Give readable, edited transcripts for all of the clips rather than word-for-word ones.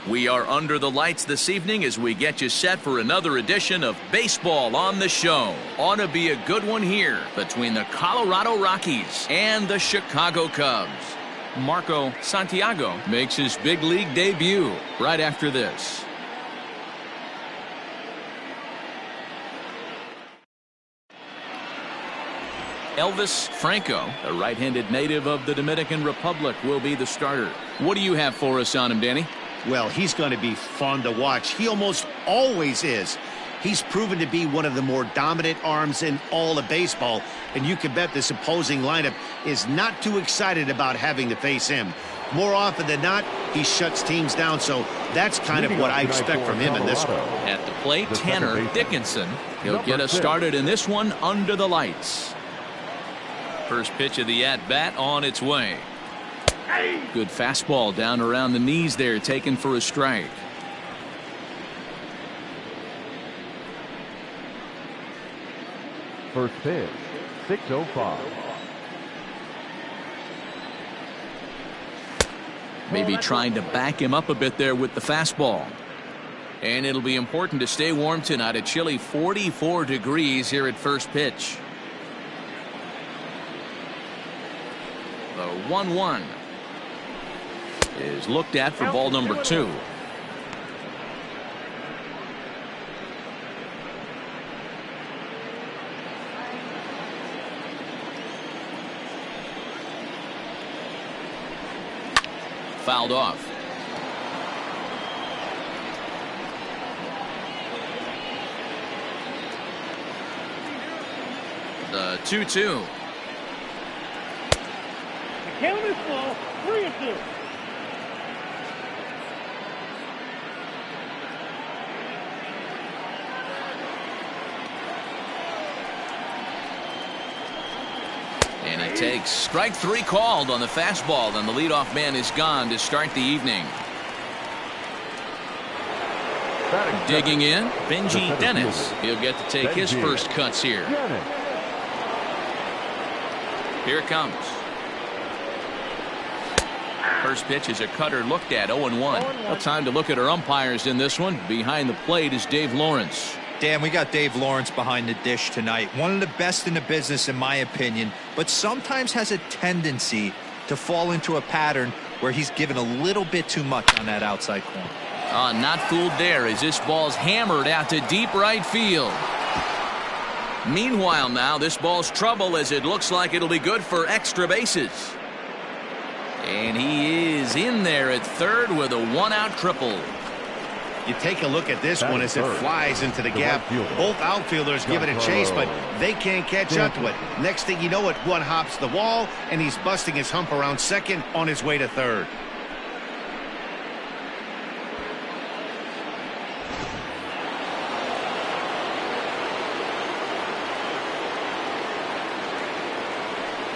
We are under the lights this evening as we get you set for another edition of Baseball on the Show. Ought to be a good one here between the Colorado Rockies and the Chicago Cubs. Marco Santiago makes his big league debut right after this. Elvis Franco, a right-handed native of the Dominican Republic, will be the starter. What do you have for us on him, Danny? Well, he's going to be fun to watch. He almost always is. He's proven to be one of the more dominant arms in all of baseball, and you can bet this opposing lineup is not too excited about having to face him. More often than not, he shuts teams down, so that's kind of what I expect from him in this one. At the plate, Tanner Dickinson. He'll get us started in this one under the lights. First pitch of the at-bat on its way. Good fastball down around the knees there, taken for a strike. First pitch, 6:05. Maybe trying to back him up a bit there with the fastball. And it'll be important to stay warm tonight. A chilly 44 degrees here at first pitch. The 1-1 is looked at for ball number 2. Fouled off. The 2-2. Count is ball, 3-2. And it takes strike 3 called on the fastball, and the leadoff man is gone to start the evening. Digging in, Benji Dennis. He'll get to take his first cuts here. Here it comes. First pitch is a cutter looked at, 0-1. Well, time to look at our umpires in this one. Behind the plate is Dave Lawrence. Dan, we got Dave Lawrence behind the dish tonight. One of the best in the business, in my opinion, but sometimes has a tendency to fall into a pattern where he's given a little bit too much on that outside corner. Not fooled there as this ball's hammered out to deep right field. Meanwhile now, this ball's trouble as it looks like it'll be good for extra bases. And he is in there at third with a 1-out triple. You take a look at this one as it flies into the gap. Both outfielders give it a chase, but they can't catch up to it. Next thing you know it, one hops the wall, and he's busting his hump around second on his way to third.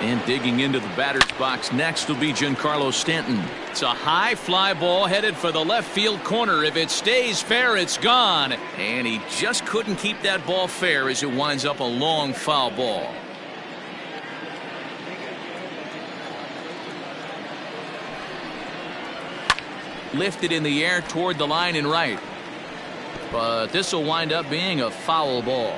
And digging into the batter's box next will be Giancarlo Stanton. It's a high fly ball headed for the left field corner. If it stays fair, it's gone. And he just couldn't keep that ball fair as it winds up a long foul ball. Lifted in the air toward the line and right. But this will wind up being a foul ball.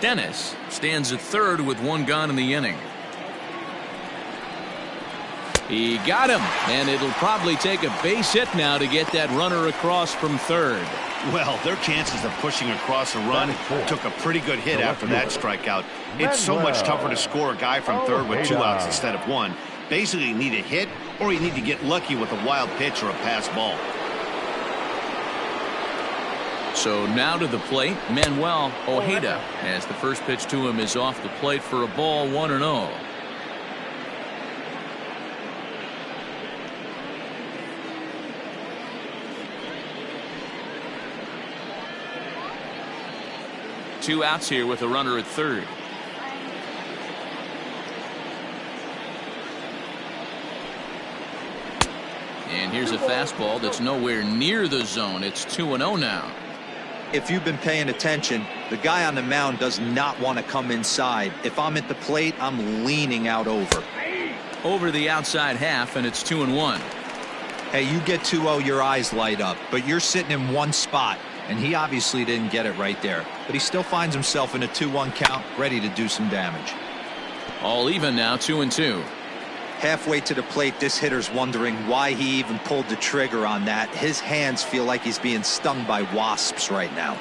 Dennis stands at third with 1 gone in the inning. He got him, and it'll probably take a base hit now to get that runner across from third. Well, their chances of pushing across a run took a pretty good hit after that strikeout. It's so much tougher to score a guy from third with 2 outs instead of 1. Basically, you need a hit, or you need to get lucky with a wild pitch or a pass ball. So now to the plate, Manuel Ojeda, as the first pitch to him is off the plate for a ball, 1-0. Two outs here with a runner at third. And here's a fastball that's nowhere near the zone. It's 2-0 now. If you've been paying attention, the guy on the mound does not want to come inside. If I'm at the plate, I'm leaning out over. Over the outside half, and it's 2-1. Hey, you get 2-0, your eyes light up, but you're sitting in one spot, and he obviously didn't get it right there. But he still finds himself in a 2-1 count, ready to do some damage. All even now, 2-2. Halfway to the plate, this hitter's wondering why he even pulled the trigger on that. His hands feel like he's being stung by wasps right now.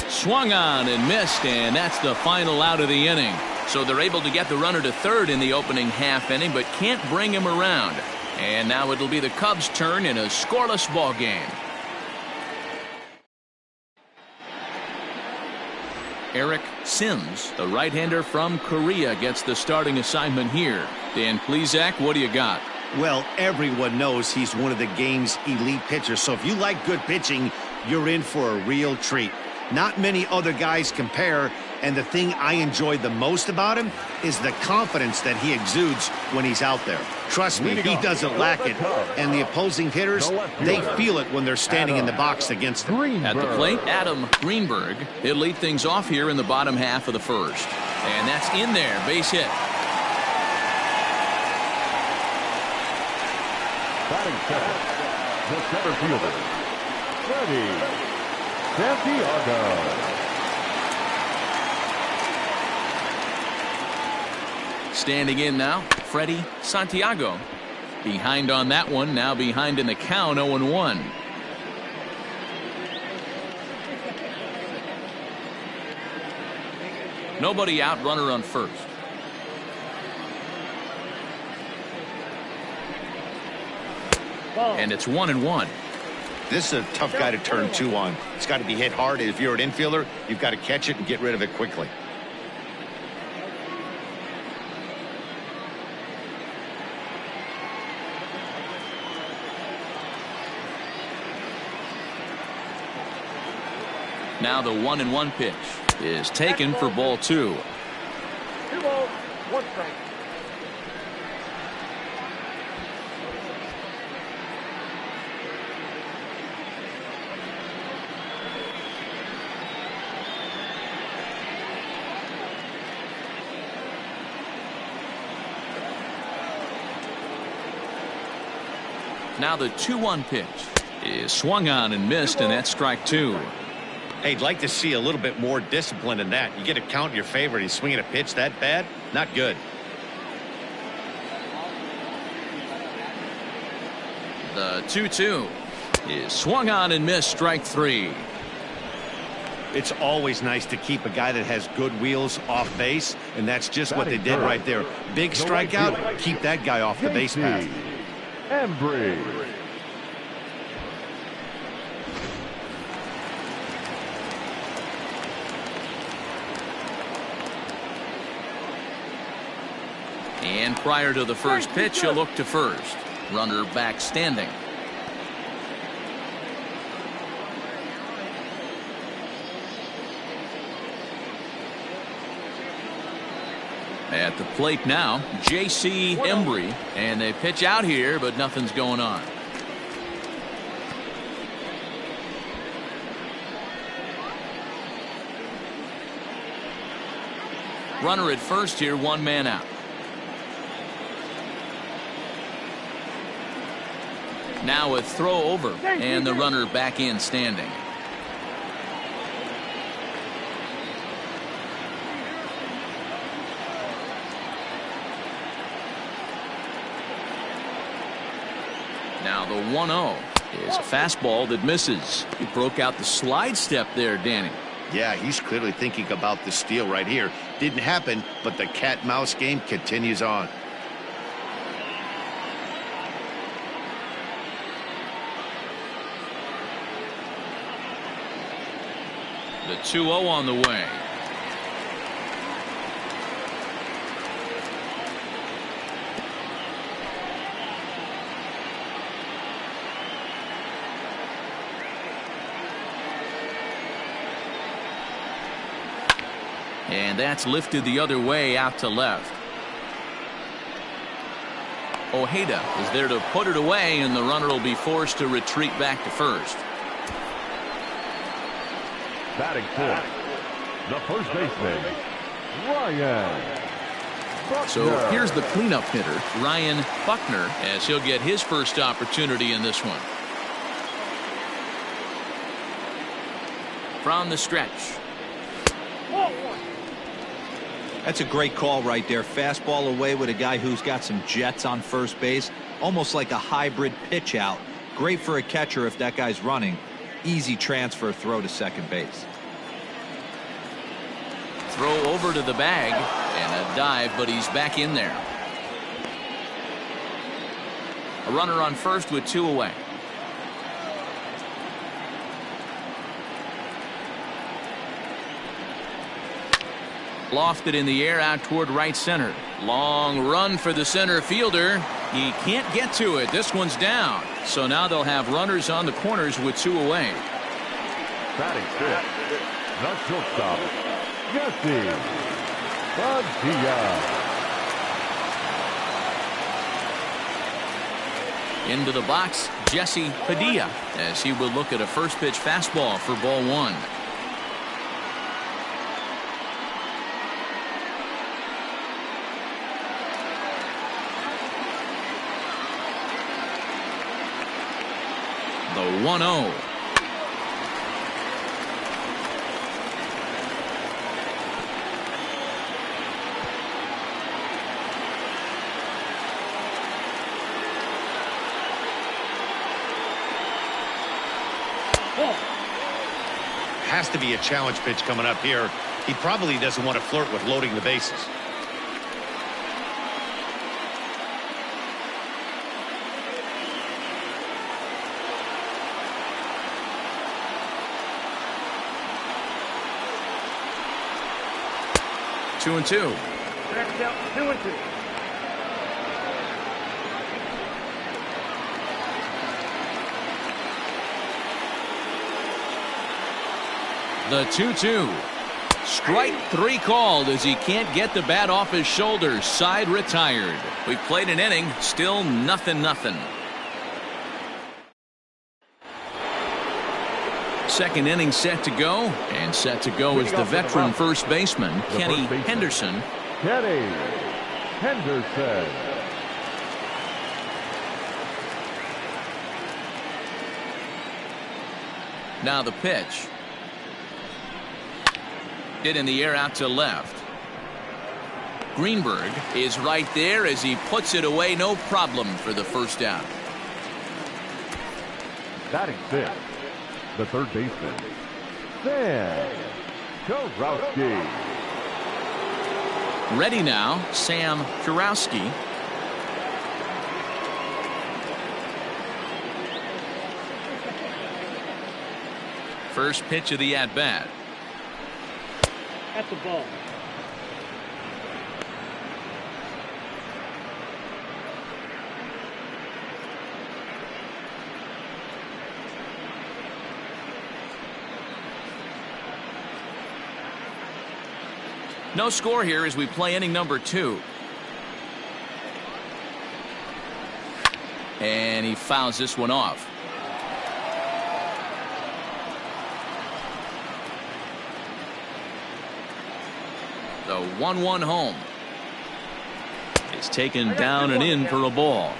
Swung on and missed, and that's the final out of the inning. So they're able to get the runner to third in the opening half inning, but can't bring him around. And now it'll be the Cubs' turn in a scoreless ball game. Eric Sims, the right-hander from Korea, gets the starting assignment here. Dan Plesac, what do you got? Well, everyone knows he's one of the game's elite pitchers. So if you like good pitching, you're in for a real treat. Not many other guys compare, and the thing I enjoy the most about him is the confidence that he exudes when he's out there. Trust me, he doesn't lack it, and the opposing hitters, they feel it when they're standing in the box against him. At the plate, Adam Greenberg. He'll lead things off here in the bottom half of the first. And that's in there, base hit. Batting second, the center fielder, Freddie Santiago. Standing in now, Freddie Santiago. Behind on that one, now behind in the count, 0-1. Nobody out, runner on first. And it's 1-1. This is a tough guy to turn two on. It's got to be hit hard. If you're an infielder, you've got to catch it and get rid of it quickly. Now the 1-1 pitch is taken for ball 2. 2 balls, 1 strike. Now the 2-1 pitch is swung on and missed, and that's strike 2. Hey, I'd like to see a little bit more discipline in that. You get a count in your favor and he's swinging a pitch that bad? Not good. The 2-2 is swung on and missed, strike 3. It's always nice to keep a guy that has good wheels off base, and that's just what they did right there. Big strikeout, keep that guy off the base path. Embry. And prior to the first pitch, he'll look to first. Runner back standing. At the plate now, J.C. Embry, and they pitch out here, but nothing's going on. Runner at first here, 1 man out. Now a throw over, and the runner back in standing. Now the 1-0 is a fastball that misses. He broke out the slide step there, Danny. Yeah, he's clearly thinking about the steal right here. Didn't happen, but the cat-mouse game continues on. The 2-0 on the way. And that's lifted the other way out to left. Ojeda is there to put it away, and the runner will be forced to retreat back to first. Batting fourth, the first baseman, Ryan So here's the cleanup hitter, Ryan Buckner, as he'll get his first opportunity in this one. From the stretch. That's a great call right there. Fastball away with a guy who's got some jets on first base. Almost like a hybrid pitch out. Great for a catcher if that guy's running. Easy transfer throw to second base. Throw over to the bag and a dive, but he's back in there. A runner on first with 2 away. Lofted in the air out toward right center. Long run for the center fielder. He can't get to it. This one's down. So now they'll have runners on the corners with 2 away. Batting fifth, the shortstop, Jesse Padilla. Into the box, Jesse Padilla, as he will look at a first pitch fastball for ball 1. The 1-0. Has to be a challenge pitch coming up here. He probably doesn't want to flirt with loading the bases. Two and two. Next out, 2-2. The 2-2. Strike 3 called as he can't get the bat off his shoulders. Side retired. We've played an inning. Still 0-0. Second inning set to go, and set to go is the veteran first baseman, Kenny Henderson. Kenny Henderson. Now the pitch. Hit in the air out to left. Greenberg is right there as he puts it away, no problem for the first out. Batting fifth, the third baseman, Sam Kurowski. Ready now, Sam Kurowski. First pitch of the at-bat. At the ball. No score here as we play inning number 2. And he fouls this one off. The 1-1 home is taken down and in for a ball.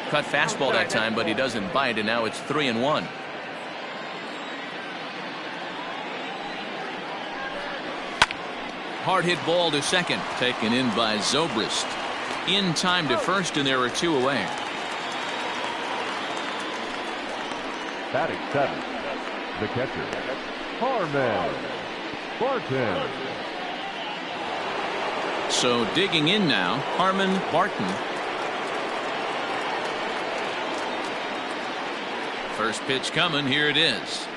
Cut fastball that time, but he doesn't bite, and now it's 3-1. Hard hit ball to second, taken in by Zobrist. In time to first, and there are 2 away. Batting seventh, the catcher, Harman Barton. So digging in now, Harman Barton. First pitch coming, here it is.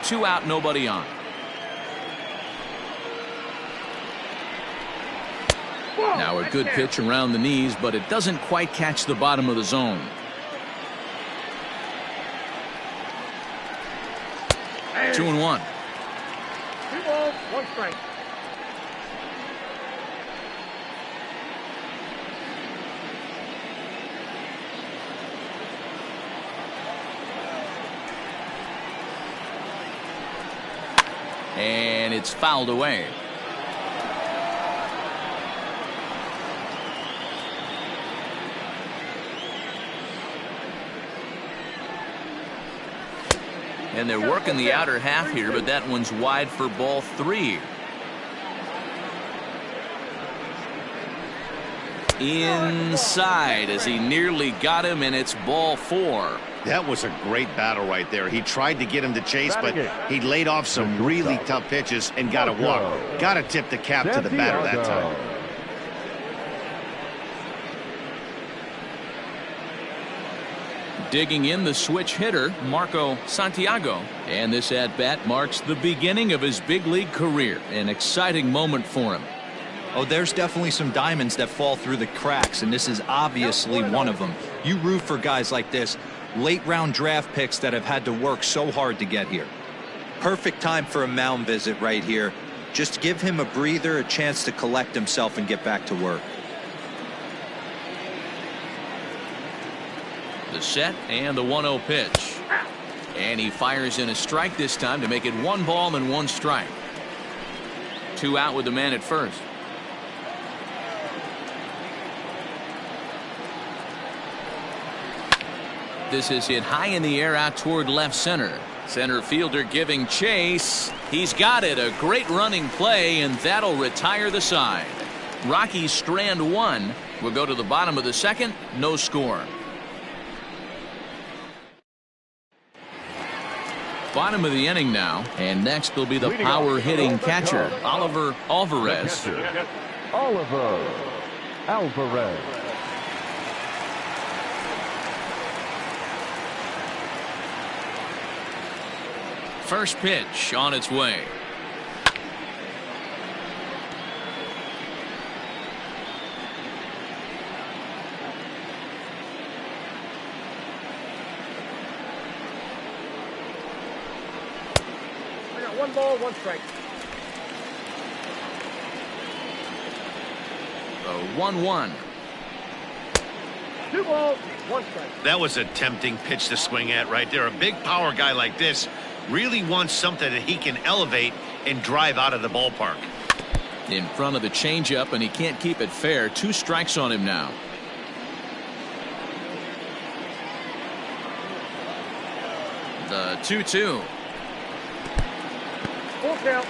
2 out, nobody on. Now a good pitch around the knees, but it doesn't quite catch the bottom of the zone. Hey. 2-1. 2 balls, 1 strike. it's fouled away. And they're working the outer half here, but that one's wide for ball 3. Inside as he nearly got him, and it's ball 4. That was a great battle right there. He tried to get him to chase, but he laid off some really tough pitches and got a walk. Got to tip the cap to the batter that time. Digging in the switch hitter, Marco Santiago. And this at-bat marks the beginning of his big league career. An exciting moment for him. Oh, there's definitely some diamonds that fall through the cracks, and this is obviously one of them. You root for guys like this, late-round draft picks that have had to work so hard to get here. Perfect time for a mound visit right here. Just give him a breather, a chance to collect himself and get back to work. The set and the 1-0 pitch. And he fires in a strike this time to make it 1 ball and 1 strike. 2 out with the man at first. This is hit high in the air out toward left center. Center fielder giving chase. He's got it. A great running play, and that'll retire the side. Rockies strand 1. We'll go to the bottom of the second. No score. Bottom of the inning now, and next will be the power hitting catcher, Oliver Alvarez. Oliver Alvarez. First pitch on its way. I got 1 ball, 1 strike. The 1-1. 2 balls, 1 strike. That was a tempting pitch to swing at right there. A big power guy like this really wants something that he can elevate and drive out of the ballpark. In front of the changeup, and he can't keep it fair. 2 strikes on him now. The 2-2. Full count.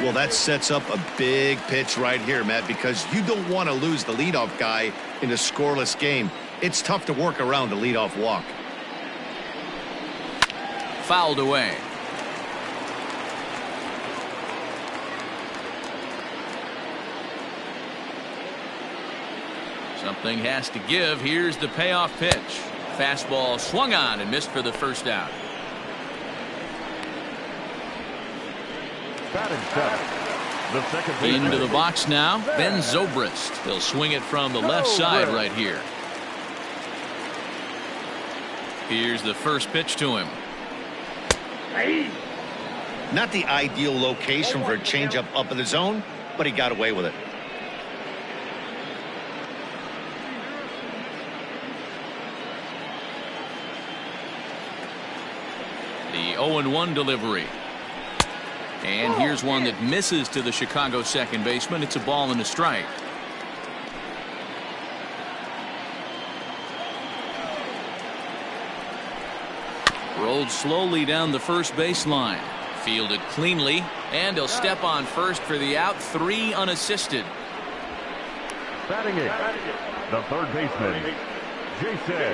Well, that sets up a big pitch right here, Matt, because you don't want to lose the leadoff guy in a scoreless game. It's tough to work around a leadoff walk. Fouled away. Something has to give. Here's the payoff pitch. Fastball swung on and missed for the first out. Batting 7th, the second baseman. Into the box now, Ben Zobrist. He'll swing it from the left side right here. Here's the first pitch to him. Not the ideal location for a changeup up in the zone, but he got away with it. The 0-1 delivery. And here's one that misses to the Chicago second baseman. It's a ball and a strike. Rolled slowly down the first baseline. Fielded cleanly, and he'll step on first for the out. 3 unassisted. Batting 8th, the third baseman, Jason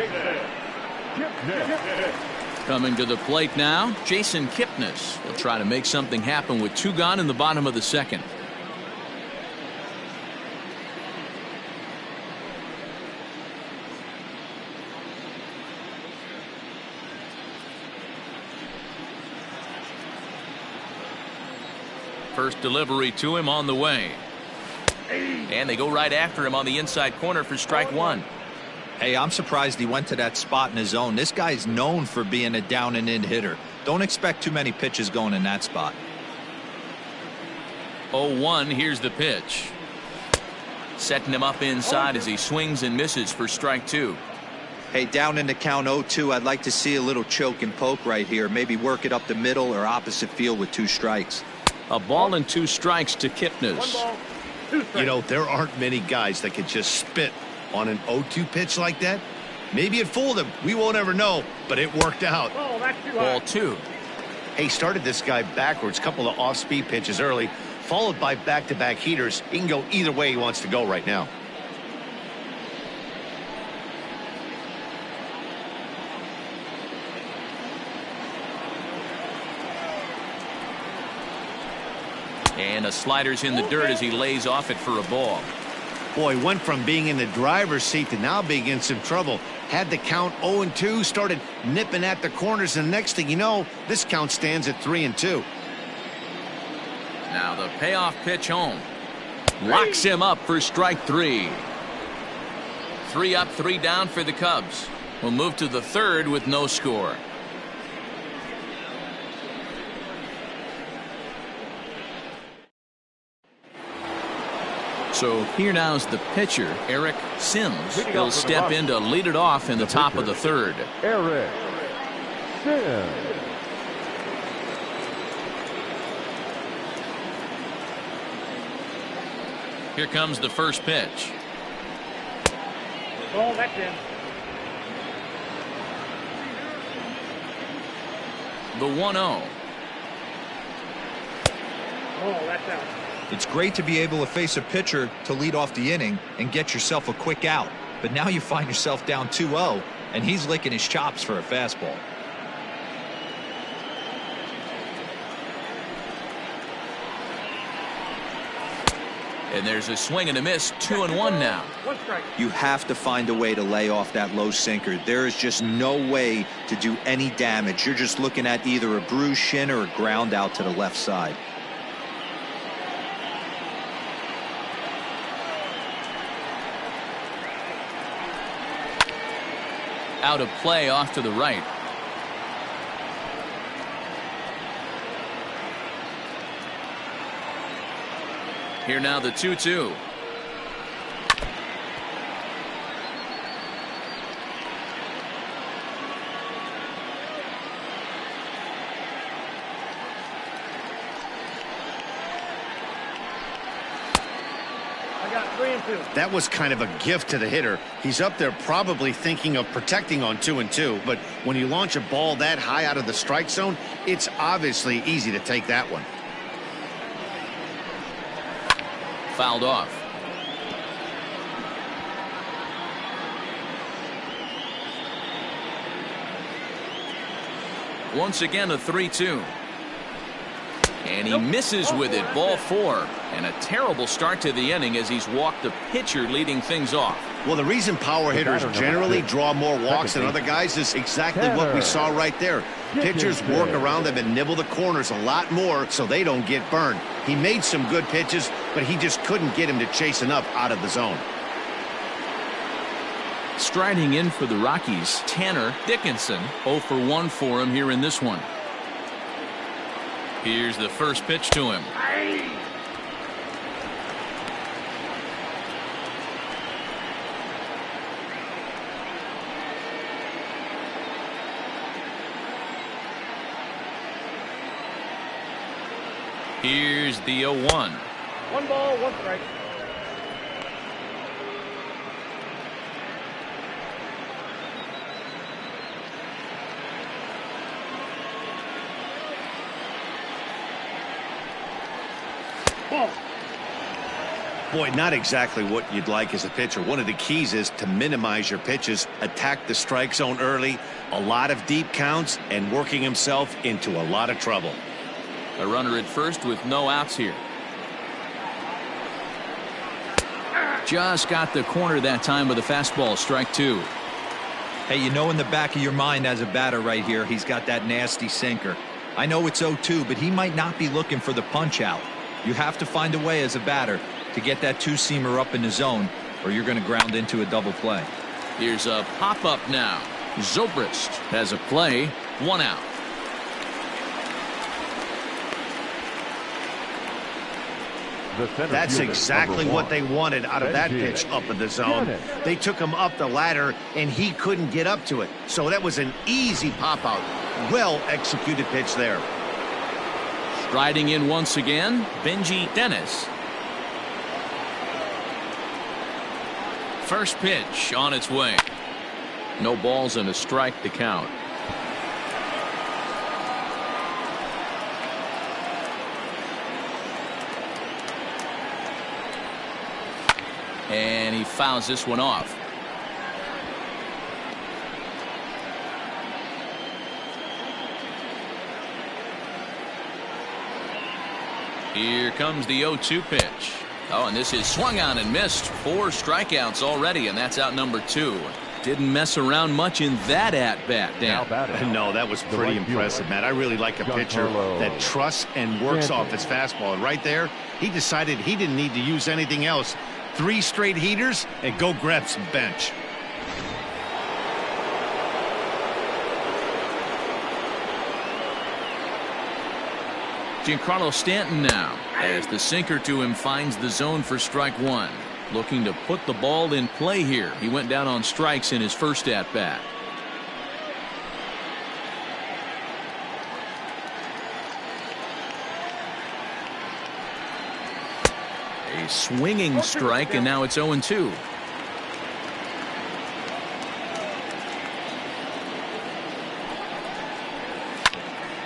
Kipnis. Coming to the plate now, Jason Kipnis. He'll try to make something happen with 2 gone in the bottom of the second. First delivery to him on the way. And they go right after him on the inside corner for strike 1. Hey, I'm surprised he went to that spot in his zone. This guy's known for being a down and in hitter. Don't expect too many pitches going in that spot. 0-1, here's the pitch. Setting him up inside as he swings and misses for strike 2. Hey, down in the count 0-2, I'd like to see a little choke and poke right here. Maybe work it up the middle or opposite field with 2 strikes. A ball and 2 strikes to One Kipnis. ball, 2 strikes. You know, there aren't many guys that can just spit on an 0-2 pitch like that. Maybe it fooled him. We won't ever know, but it worked out. Oh, that's too Ball high. 2. He started this guy backwards, couple of off-speed pitches early, followed by back-to-back heaters. He can go either way he wants to go right now. And a slider's in the dirt as he lays off it for a ball. Boy, went from being in the driver's seat to now being in some trouble. Had the count 0-2, started nipping at the corners, and the next thing you know, this count stands at 3-2. Now the payoff pitch home. Locks him up for strike 3. 3 up, 3 down for the Cubs. We'll move to the 3rd with no score. So here now's the pitcher, Eric Sims. He'll step in to lead it off in the top of the 3rd. Eric Sims. Here comes the first pitch. Oh, that's in. The 1-0. Oh, that's out. It's great to be able to face a pitcher to lead off the inning and get yourself a quick out. But now you find yourself down 2-0, and he's licking his chops for a fastball. And there's a swing and a miss. 2-1 now. 1 strike. You have to find a way to lay off that low sinker. There is just no way to do any damage. You're just looking at either a bruised shin or a ground out to the left side. Out of play off to the right. Here now the 2-2. I got 3-2. That was kind of a gift to the hitter. He's up there probably thinking of protecting on 2-2, but when you launch a ball that high out of the strike zone, it's obviously easy to take that one. Fouled off. Once again a 3-2. And he misses with it. Ball 4. And a terrible start to the inning as he's walked the pitcher leading things off. Well, the reason power hitters generally draw more walks than other guys is exactly what we saw right there. Pitchers work around them and nibble the corners a lot more so they don't get burned. He made some good pitches, but he just couldn't get him to chase enough out of the zone. Striding in for the Rockies, Tanner Dickinson. 0 for 1 for him here in this one. Here's the first pitch to him. Here's the 0-1. 1 ball, 1 strike. Ball. Boy, not exactly what you'd like as a pitcher. One of the keys is to minimize your pitches, attack the strike zone early, a lot of deep counts, and working himself into a lot of trouble. A runner at first with no outs here. Just got the corner that time with a fastball. Strike 2. Hey, you know in the back of your mind as a batter right here, he's got that nasty sinker. I know it's 0-2, but he might not be looking for the punch out. You have to find a way as a batter to get that 2-seamer up in the zone, or you're going to ground into a double play. Here's a pop-up now. Zobrist has a play. 1 out. That's exactly what they wanted out of that pitch up in the zone. They took him up the ladder, and he couldn't get up to it. So that was an easy pop-out. Well-executed pitch there. Riding in once again, Benji Dennis. First pitch on its way. No balls and a strike to count. And he fouls this one off. Here comes the 0-2 pitch. Oh, and this is swung on and missed. 4 strikeouts already, and that's out number 2. Didn't mess around much in that at-bat, Dan. No, that was pretty impressive, Matt. I really like a pitcher that trusts and works off his fastball. And right there, he decided he didn't need to use anything else. 3 straight heaters and go grab some bench. Giancarlo Stanton now, as the sinker to him finds the zone for strike 1. Looking to put the ball in play here. He went down on strikes in his first at-bat. A swinging strike, and now it's 0-2.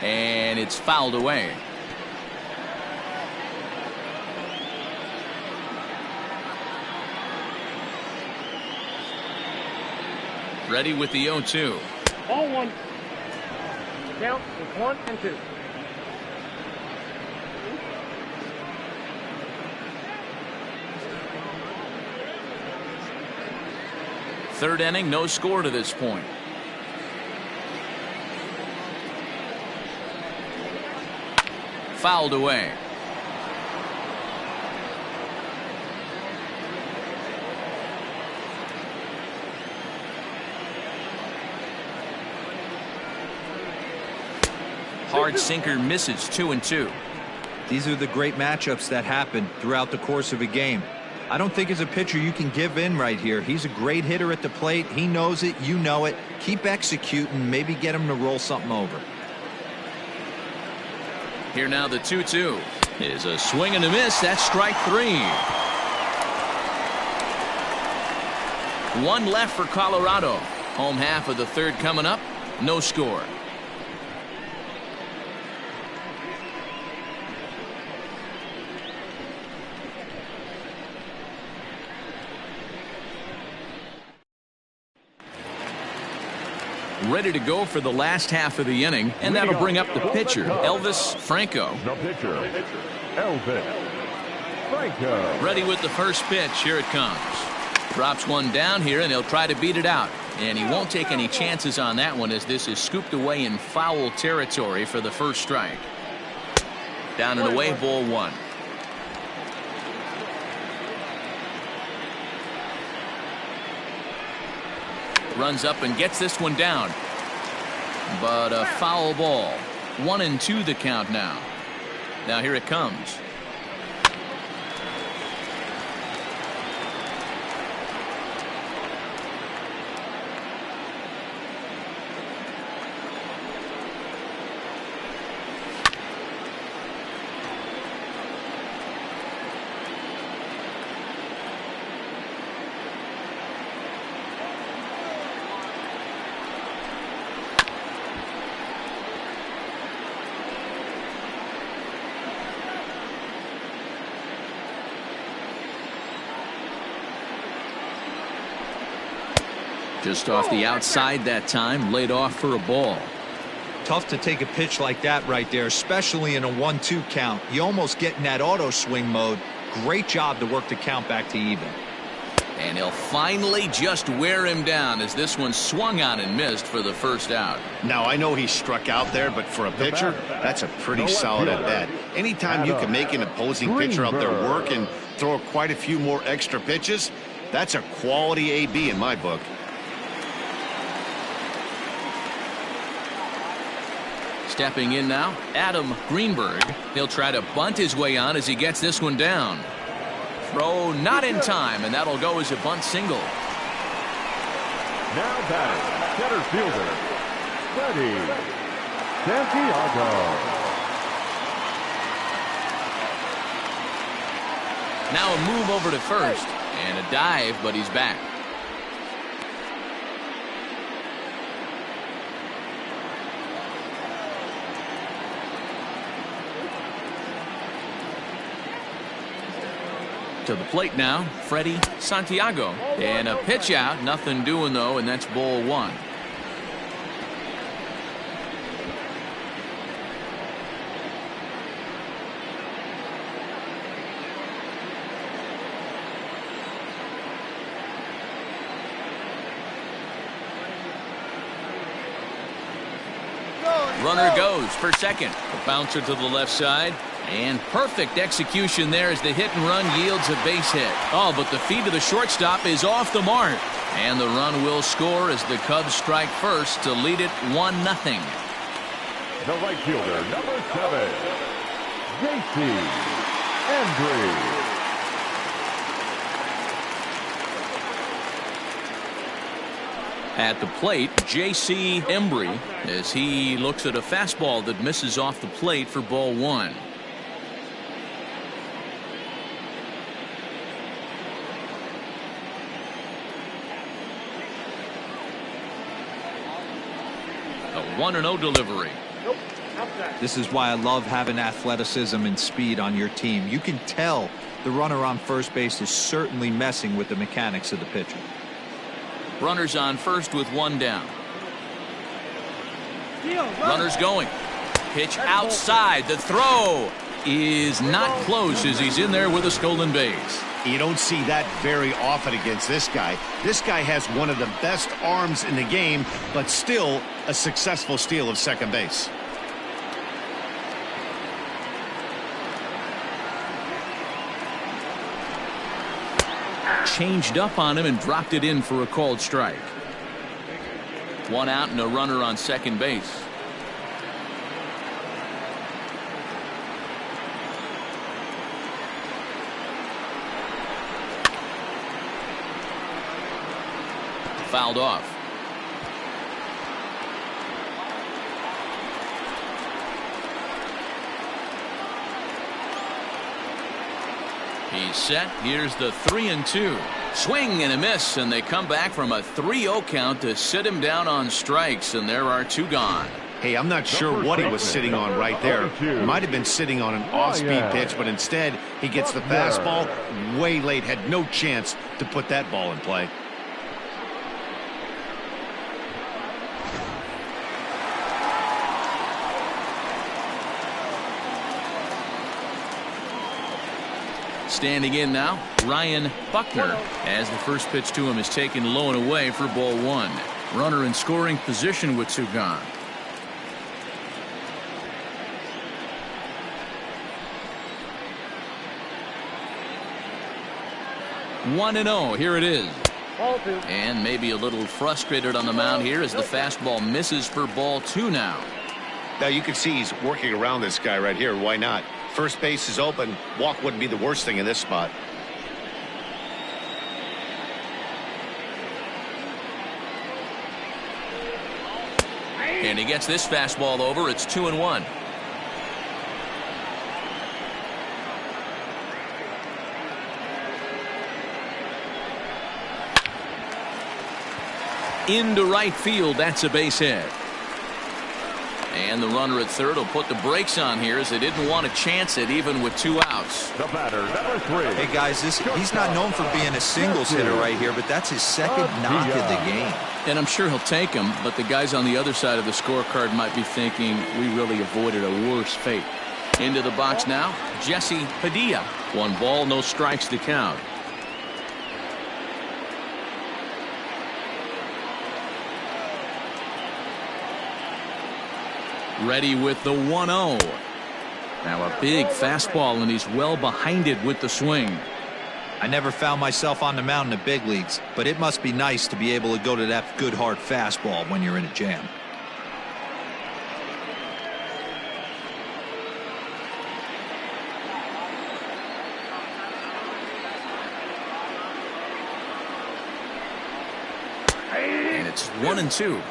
And it's fouled away. Ready with the 0-2. Ball 1. Count is 1 and 2. Third inning, no score to this point. Fouled away. Hard sinker misses. 2-2. These are the great matchups that happen throughout the course of a game. I don't think as a pitcher you can give in right here. He's a great hitter at the plate. He knows it. You know it. Keep executing. Maybe get him to roll something over. Here now the 2-2 is a swing and a miss. That's strike 3. 1 left for Colorado. Home half of the third coming up. No score. Ready to go for the last half of the inning, and that'll bring up the pitcher, Elvis Franco. The pitcher, Elvis Franco. Ready with the first pitch. Here it comes. Drops one down here, and he'll try to beat it out. And he won't take any chances on that one, as this is scooped away in foul territory for the first strike. Down and away, ball 1. Runs up and gets this one down. But a foul ball. 1-2 the count now. Now here it comes. Just off the outside that time, laid off for a ball. Tough to take a pitch like that right there, especially in a 1-2 count. You almost get in that auto swing mode. Great job to work the count back to even. And he'll finally just wear him down, as this one swung on and missed for the first out. Now, I know he struck out there, but for a pitcher, that's a pretty solid at bat. Anytime you can make an opposing pitcher out there work and throw quite a few more extra pitches, that's a quality AB in my book. Stepping in now, Adam Greenberg. He'll try to bunt his way on as he gets this one down. Throw not in time, and that'll go as a bunt single. Now batting, center fielder, Freddie Santiago. Now a move over to first. And a dive, but he's back. To the plate now, Freddie Santiago. And a pitch out. Nothing doing, though, and that's ball one. Runner goes for second. A bouncer to the left side. And perfect execution there as the hit and run yields a base hit. Oh, but the feed to the shortstop is off the mark. And the run will score as the Cubs strike first to lead it 1-0. The right fielder, number 7, J.C. Embry. At the plate, J.C. Embry, as he looks at a fastball that misses off the plate for ball one. A 1-0 delivery. This is why I love having athleticism and speed on your team. You can tell the runner on first base is certainly messing with the mechanics of the pitcher. Runners on first with one down. Runners going. Pitch outside. The throw is not close as he's in there with a stolen base. You don't see that very often against this guy. This guy has one of the best arms in the game, but still a successful steal of second base. Changed up on him and dropped it in for a called strike. One out and a runner on second base. Fouled off. He's set. Here's the 3-2. Swing and a miss, and they come back from a 3-0 count to sit him down on strikes, and there are two gone. Hey, I'm not sure what he was sitting on right there. Might have been sitting on an off-speed pitch, but instead he gets the fastball way late. Had no chance to put that ball in play. Standing in now, Ryan Buckner, as the first pitch to him is taken low and away for ball one. Runner in scoring position with two gone. One and 0. Here it is. And maybe a little frustrated on the mound here as the fastball misses for ball two now. Now you can see he's working around this guy right here. Why not? First base is open. Walk wouldn't be the worst thing in this spot. And he gets this fastball over. It's 2-1. Into right field. That's a base hit. And the runner at third will put the brakes on here as they didn't want to chance it even with two outs. The batter, number 3. Hey guys, he's not known for being a singles hitter right here, but that's his second knock of the game. And I'm sure he'll take him, but the guys on the other side of the scorecard might be thinking we really avoided a worse fate. Into the box now, Jesse Padilla. One ball, no strikes to count. Ready with the 1-0. Now a big fastball, and he's well behind it with the swing. I never found myself on the mound in the big leagues, but it must be nice to be able to go to that good hard fastball when you're in a jam. And it's 1-2.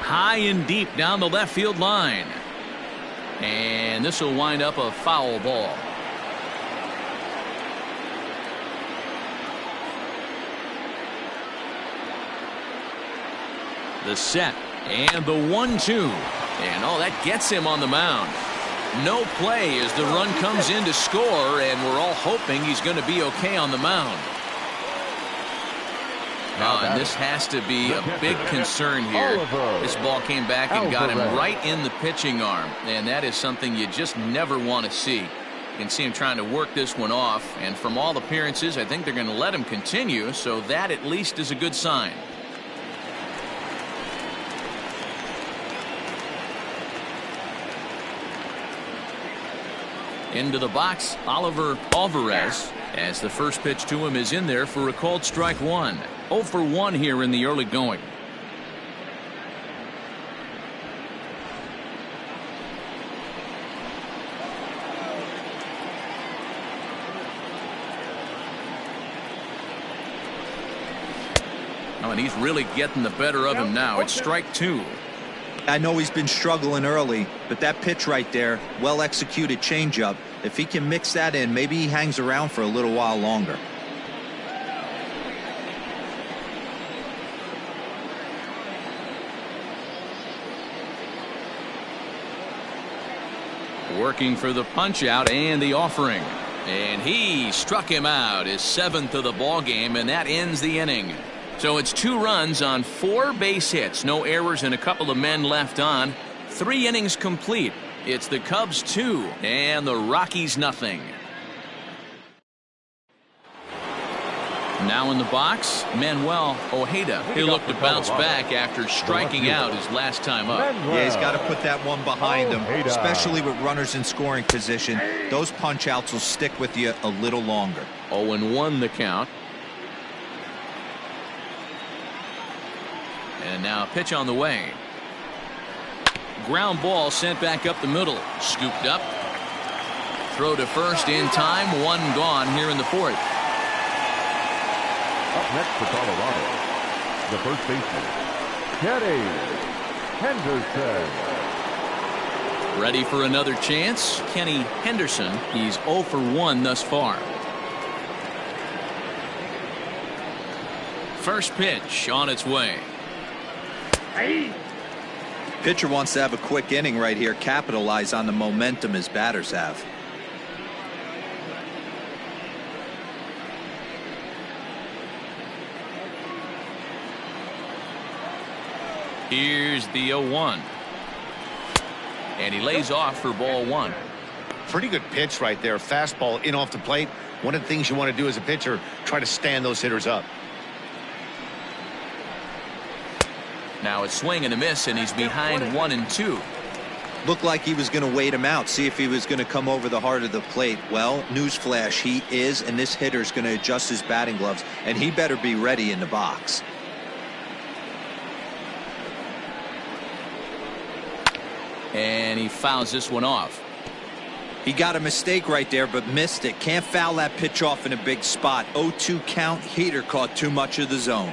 high and deep down the left field line. And this will wind up a foul ball. The set and the 1-2. And that gets him on the mound. No play as the run comes in to score, and we're all hoping he's going to be okay on the mound. And this has to be a big concern here. This ball came back and got him right in the pitching arm, and that is something you just never want to see. You can see him trying to work this one off, and from all appearances, I think they're going to let him continue, so that at least is a good sign. Into the box, Oliver Alvarez, as the first pitch to him is in there for a called strike one. 0 for 1 here in the early going. And he's really getting the better of him now. It's strike 2. I know he's been struggling early, but that pitch right there, well executed changeup, if he can mix that in, maybe he hangs around for a little while longer. Working for the punch out and the offering, and he struck him out, his 7th of the ball game, and that ends the inning. So it's 2 runs on 4 base hits, no errors, and a couple of men left on. 3 innings complete. It's the Cubs 2 and the Rockies nothing. Now in the box, Manuel Ojeda. He'll look to bounce back after striking out his last time up. Yeah, he's got to put that one behind him, especially with runners in scoring position. Those punch outs will stick with you a little longer. 0-1 the count. And now a pitch on the way. Ground ball sent back up the middle. Scooped up. Throw to first in time. 1 gone here in the 4th. Up next for Colorado, the first baseman, Kenny Henderson. Ready for another chance? Kenny Henderson. He's 0 for 1 thus far. First pitch on its way. Pitcher wants to have a quick inning right here, capitalize on the momentum his batters have. Here's the 0-1. And he lays off for ball 1. Pretty good pitch right there. Fastball in off the plate. One of the things you want to do as a pitcher, try to stand those hitters up. Now it's swing and a miss, and he's behind 1 and 2. Looked like he was going to wait him out, see if he was going to come over the heart of the plate. Well, newsflash, he is, and this hitter's going to adjust his batting gloves, and he better be ready in the box. And he fouls this one off. He got a mistake right there, but missed it. Can't foul that pitch off in a big spot. 0-2 count. Heater caught too much of the zone.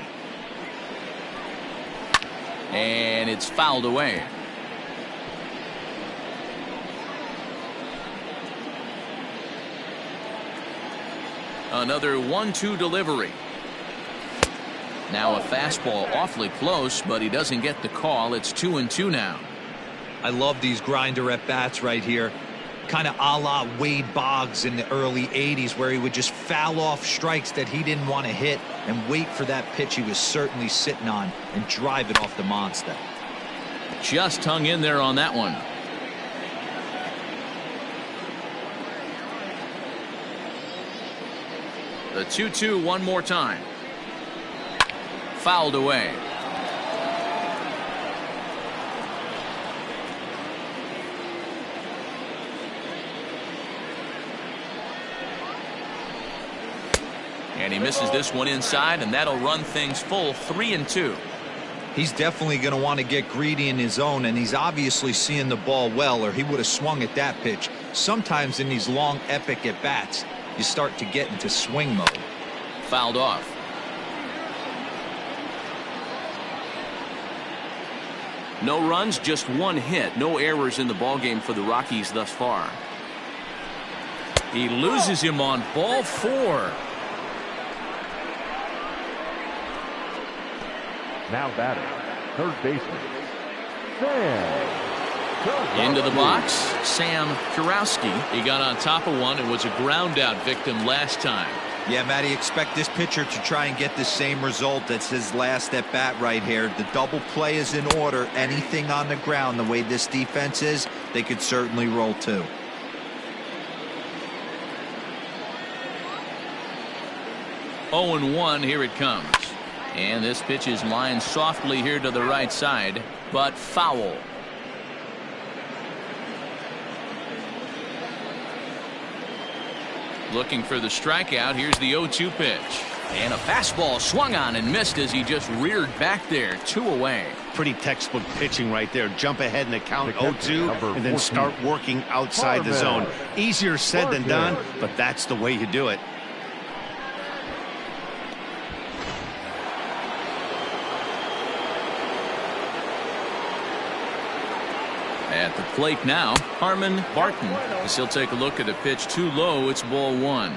And it's fouled away. Another 1-2 delivery. Now a fastball awfully close, but he doesn't get the call. It's 2-2 now. I love these grinder at bats right here. Kind of a la Wade Boggs in the early 80s, where he would just foul off strikes that he didn't want to hit and wait for that pitch he was certainly sitting on and drive it off the monster. Just hung in there on that one. The 2-2 one more time. Fouled away. And he misses this one inside, and that'll run things full 3-2. He's definitely going to want to get greedy in his zone, and he's obviously seeing the ball well, or he would have swung at that pitch. Sometimes in these long epic at bats, you start to get into swing mode. Fouled off. No runs, just one hit. No errors in the ballgame for the Rockies thus far. He loses him on ball 4. Now batting, third baseman, Sam. Into the box, Sam Kurowski. He got on top of one and was a ground out victim last time. Yeah, Matty, expect this pitcher to try and get the same result. That's his last at bat right here. The double play is in order. Anything on the ground, the way this defense is, they could certainly roll too. Oh and 1, here it comes. And this pitch is lined softly here to the right side, but foul. Looking for the strikeout. Here's the 0-2 pitch. And a fastball swung on and missed as he just reared back there. 2 away. Pretty textbook pitching right there. Jump ahead in the count 0-2 and then start working outside the zone. Easier said than done, but that's the way you do it. At the plate now, Harmon Barton, as he'll take a look at a pitch too low. It's ball 1.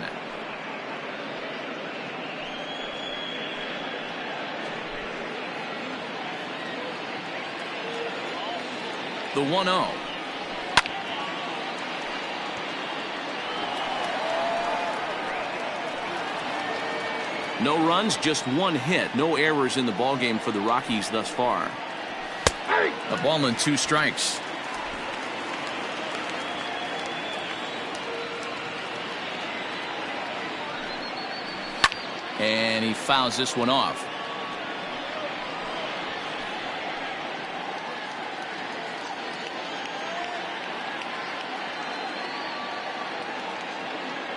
The 1-0. No runs, just one hit. No errors in the ballgame for the Rockies thus far. A ball and 2 strikes. And he fouls this one off.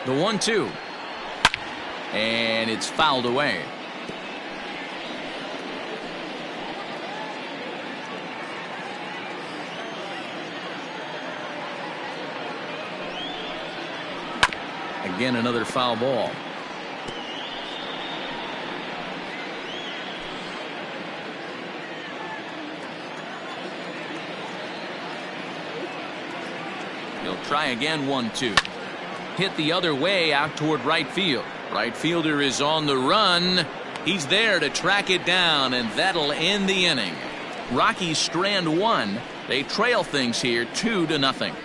The 1-2. And it's fouled away. Again, another foul ball. He'll try again. 1-2. Hit the other way out toward right field. Right fielder is on the run. He's there to track it down, and that'll end the inning. Rockies strand 1. They trail things here 2-0.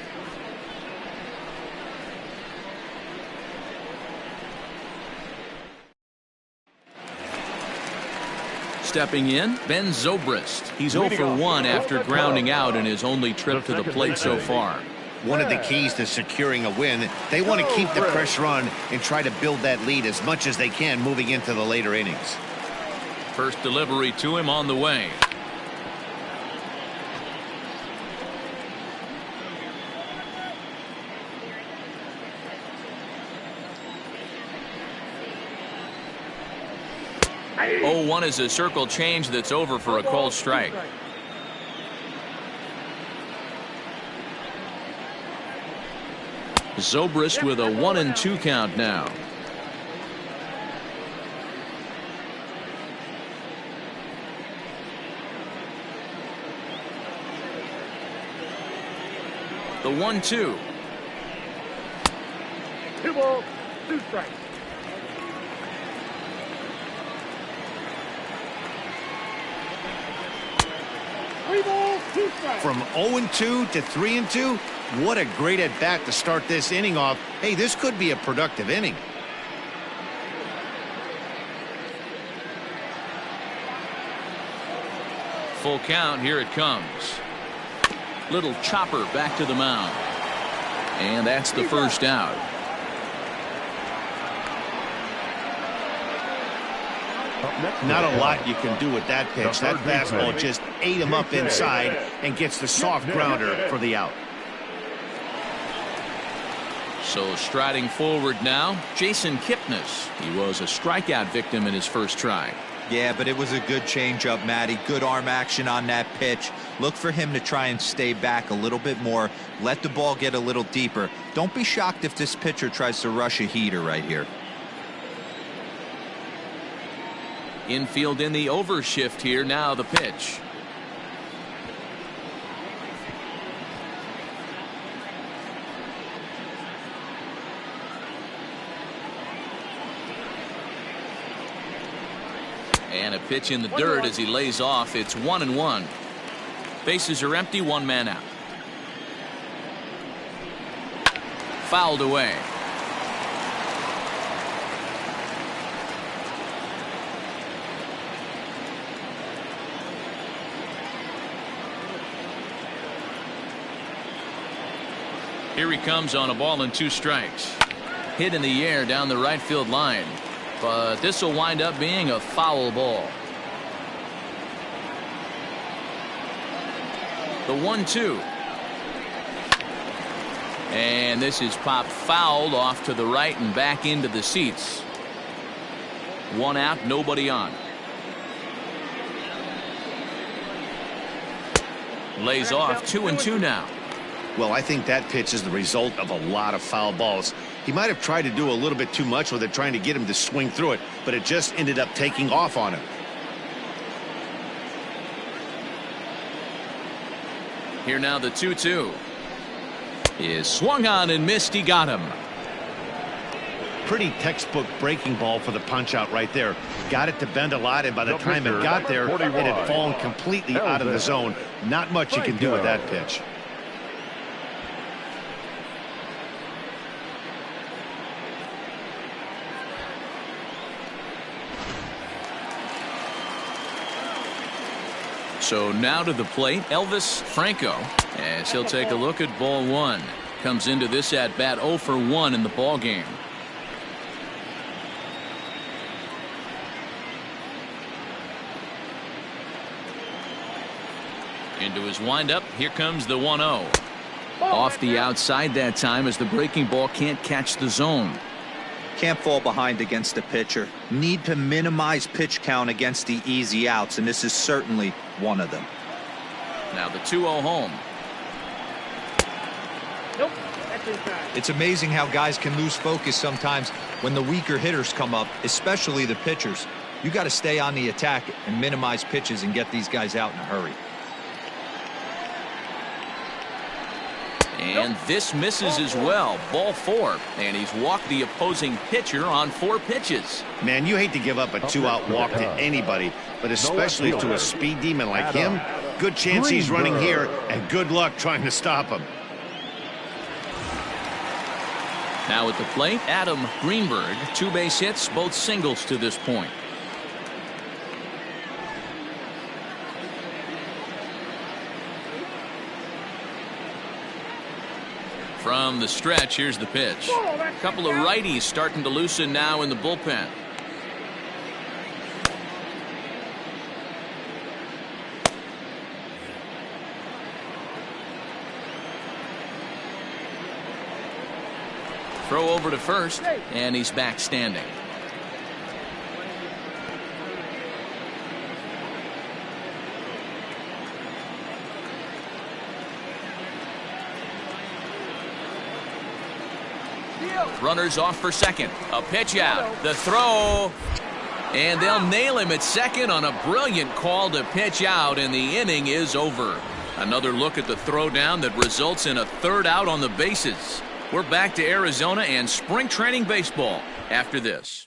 Stepping in, Ben Zobrist. He's 0 for 1 after grounding out in his only trip to the plate so far. One of the keys to securing a win, they want to keep the pressure on and try to build that lead as much as they can moving into the later innings. First delivery to him on the way. Hey. 0-1 is a circle change that's over for a called strike. Zobrist with a 1-2 count now. The 1-2. 2 balls, 2 strikes. From 0-2 to 3-2, what a great at bat to start this inning off. Hey, this could be a productive inning. Full count. Here it comes. Little chopper back to the mound. And that's the first out. Not a lot you can do with that pitch. That fastball just ate him up inside and gets the soft grounder for the out. So striding forward now, Jason Kipnis. He was a strikeout victim in his first try. Yeah, but it was a good changeup, Matty. Good arm action on that pitch. Look for him to try and stay back a little bit more. Let the ball get a little deeper. Don't be shocked if this pitcher tries to rush a heater right here. Infield in the overshift here. Now the pitch. And a pitch in the dirt as he lays off. It's 1-1. Bases are empty, one man out. Fouled away. Here he comes on a ball and 2 strikes. Hit in the air down the right field line. But this will wind up being a foul ball. The 1-2. And this is popped fouled off to the right and back into the seats. 1 out, nobody on. Lays off 2-2 now. Well, I think that pitch is the result of a lot of foul balls. He might have tried to do a little bit too much with it, trying to get him to swing through it, but it just ended up taking off on him. Here now the 2-2. Is swung on and missed. He got him. Pretty textbook breaking ball for the punch out right there. Got it to bend a lot, and by the time it got there, it had fallen completely out of the zone. Not much you can do with that pitch. So now to the plate, Elvis Franco, as he'll take a look at ball 1. Comes into this at bat 0 for 1 in the ball game. Into his windup, here comes the 1-0. Off the outside that time as the breaking ball can't catch the zone. Can't fall behind against the pitcher. Need to minimize pitch count against the easy outs, and this is certainly one of them. Now the 2-0 home. Nope, that's inside. It's amazing how guys can lose focus sometimes when the weaker hitters come up, especially the pitchers. You got to stay on the attack and minimize pitches and get these guys out in a hurry. And this misses as well. Ball 4. And he's walked the opposing pitcher on 4 pitches. Man, you hate to give up a 2-out walk to anybody, but especially to a speed demon like him. Good chance he's running here, and good luck trying to stop him. Now at the plate, Adam Greenberg. 2 base hits, both singles to this point. From the stretch, here's the pitch. A couple of righties starting to loosen now in the bullpen. Throw over to first, and he's back standing. Runners off for second. A pitch out. The throw. And they'll nail him at second on a brilliant call to pitch out, and the inning is over. Another look at the throw down that results in a 3rd out on the bases. We're back to Arizona and spring training baseball after this.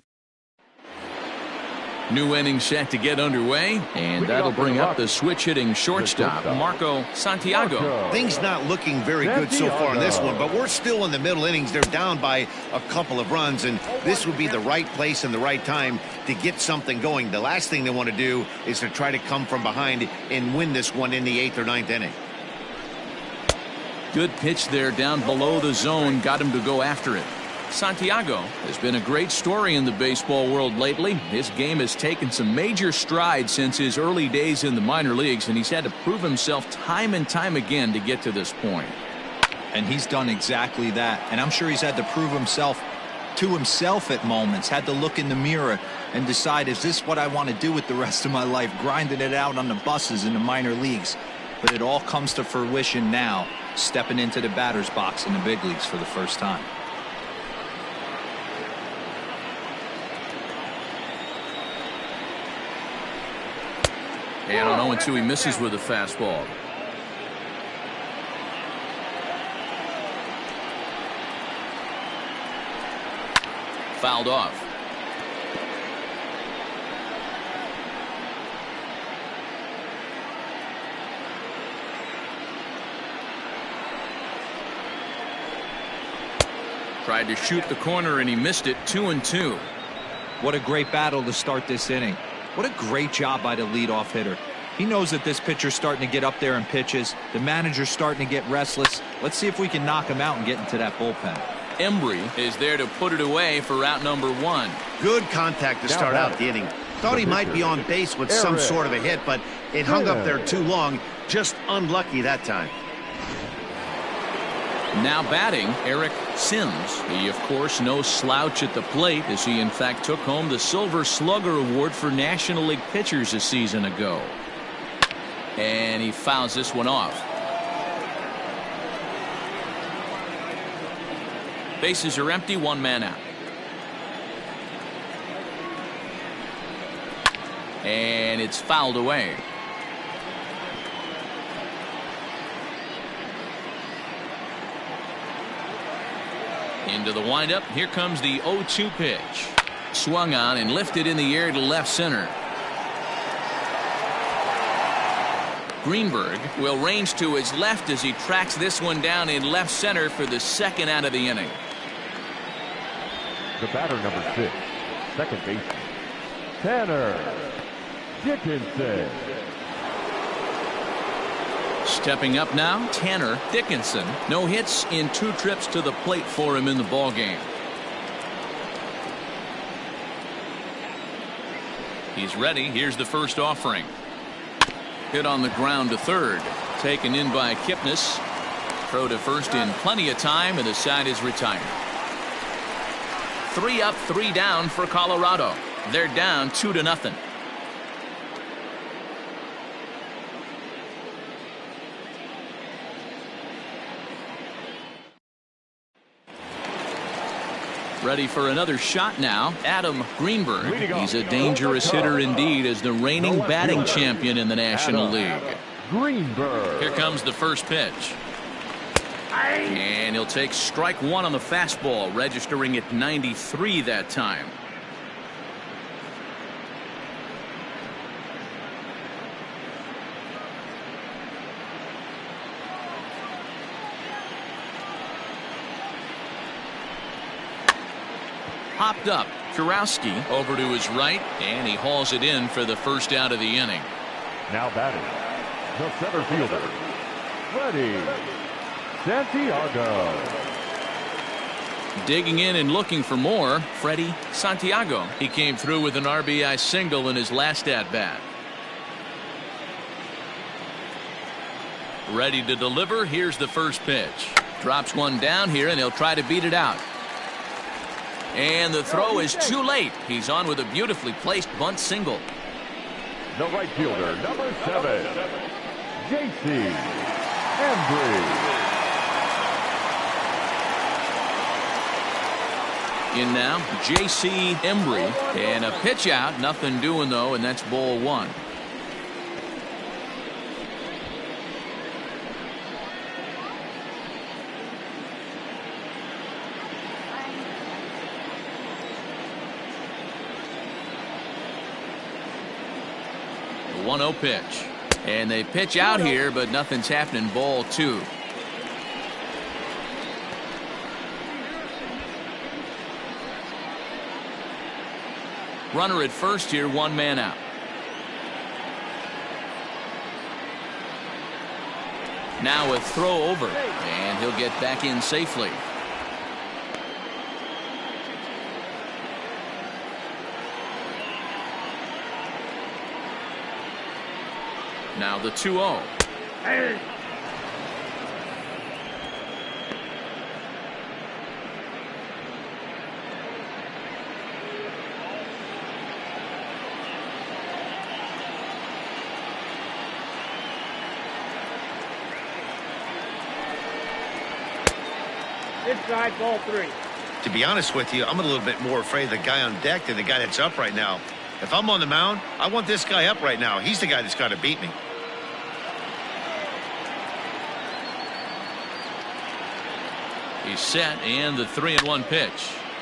New inning set to get underway, and that'll bring up the switch-hitting shortstop, Marco Santiago. Things not looking very good so far in this one, but we're still in the middle innings. They're down by a couple of runs, and this would be the right place and the right time to get something going. The last thing they want to do is to try to come from behind and win this one in the 8th or 9th inning. Good pitch there down below the zone, got him to go after it. Santiago has been a great story in the baseball world lately. His game has taken some major strides since his early days in the minor leagues, and he's had to prove himself time and time again to get to this point. And he's done exactly that. And I'm sure he's had to prove himself to himself at moments, had to look in the mirror and decide, is this what I want to do with the rest of my life, grinding it out on the buses in the minor leagues? But it all comes to fruition now, stepping into the batter's box in the big leagues for the first time. And on 0-2, he misses with a fastball. Fouled off. Tried to shoot the corner and he missed it. 2-2. What a great battle to start this inning. What a great job by the leadoff hitter. He knows that this pitcher's starting to get up there in pitches. The manager's starting to get restless. Let's see if we can knock him out and get into that bullpen. Embry is there to put it away for out number 1. Good contact to start out the inning. Thought he might be on base with some sort of a hit, but it hung up there too long. Just unlucky that time. Now batting, Eric Sims. He, of course, no slouch at the plate, as he, in fact, took home the Silver Slugger Award for National League pitchers a season ago. And he fouls this one off. Bases are empty, 1 man out. And it's fouled away. Into the windup. Here comes the 0-2 pitch. Swung on and lifted in the air to left center. Greenberg will range to his left as he tracks this one down in left center for the second out of the inning. The batter, number 6, second baseman, Tanner Dickinson. Stepping up now, Tanner Dickinson. No hits in 2 trips to the plate for him in the ballgame. He's ready. Here's the first offering. Hit on the ground to third. Taken in by Kipnis. Throw to first in plenty of time, and the side is retired. 3 up, 3 down for Colorado. They're down 2-0. Ready for another shot now, Adam Greenberg. He's a dangerous hitter indeed, as the reigning batting champion in the National League. Greenberg. Here comes the first pitch. And he'll take strike 1 on the fastball, registering at 93 that time. Popped up. Kurowski over to his right, and he hauls it in for the first out of the inning. Now batting, the center fielder, Freddie Santiago. Digging in and looking for more, Freddie Santiago. He came through with an RBI single in his last at-bat. Ready to deliver. Here's the first pitch. Drops one down here, and he'll try to beat it out. And the throw is too late. He's on with a beautifully placed bunt single. The right fielder, number 7, J.C. Embry. In now, J.C. Embry. And a pitch out. Nothing doing, though, and that's ball 1. The 1-0 pitch. And they pitch out here, but nothing's happening. Ball 2. Runner at first here, 1 man out. Now a throw over, and he'll get back in safely. Now the 2-0. Inside, ball 3. To be honest with you, I'm a little bit more afraid of the guy on deck than the guy that's up right now. If I'm on the mound, I want this guy up right now. He's the guy that's got to beat me. He's set, and the 3-1 pitch.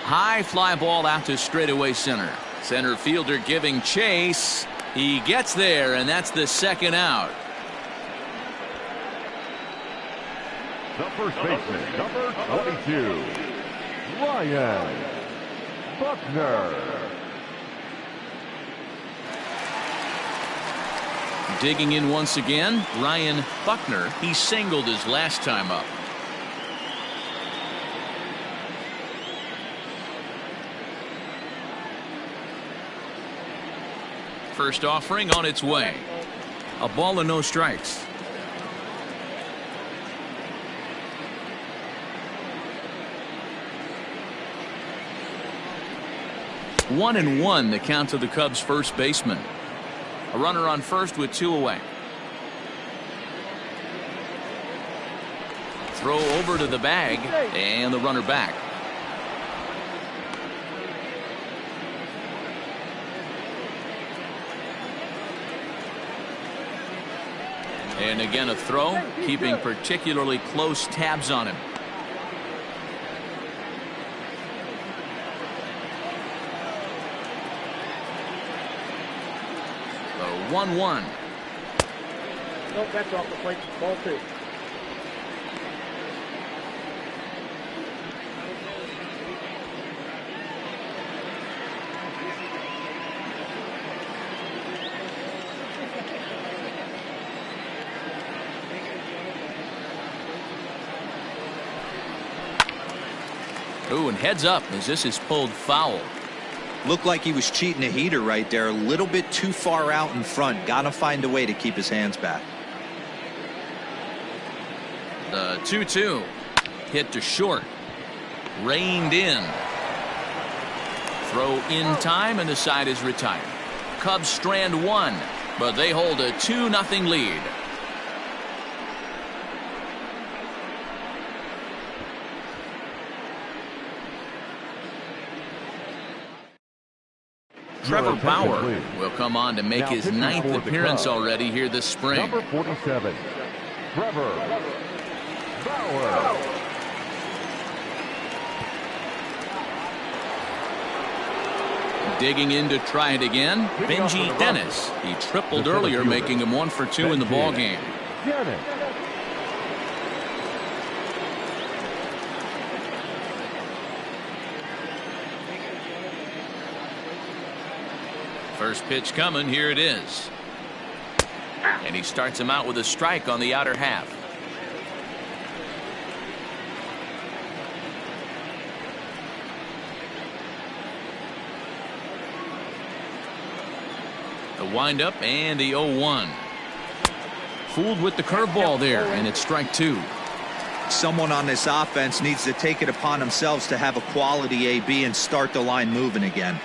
High fly ball out to straightaway center. Center fielder giving chase. He gets there, and that's the second out. The first baseman, number 22, Ryan Buckner. Digging in once again, Ryan Buckner. He singled his last time up. First offering on its way. A ball and no strikes. One and one, the count to the Cubs' first baseman. A runner on first with 2 away. Throw over to the bag and the runner back. And again a throw, keeping particularly close tabs on him. The 1-1. Nope, that's off the plate. Ball 2. Ooh, and heads up as this is pulled foul. Looked like he was cheating a heater right there. A little bit too far out in front. Gotta find a way to keep his hands back. The 2-2. Hit to short. Reined in. Throw in time and the side is retired. Cubs strand 1, but they hold a 2-0 lead. Trevor Bauer will come on to make his 9th appearance already here this spring. Number 47, Trevor Bauer. Digging in to try it again, Benji Dennis. He tripled earlier, making him 1 for 2 in the ball game. Dennis. First pitch coming, here it is. And he starts him out with a strike on the outer half. The windup and the 0-1. Fooled with the curveball there, and it's strike 2. Someone on this offense needs to take it upon themselves to have a quality AB and start the line moving again.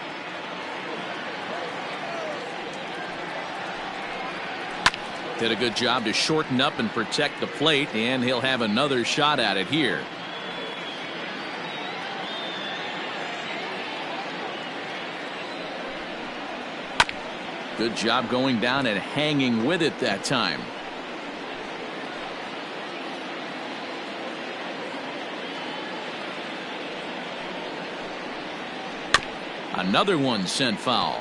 Did a good job to shorten up and protect the plate, and he'll have another shot at it here. Good job going down and hanging with it that time. Another one sent foul.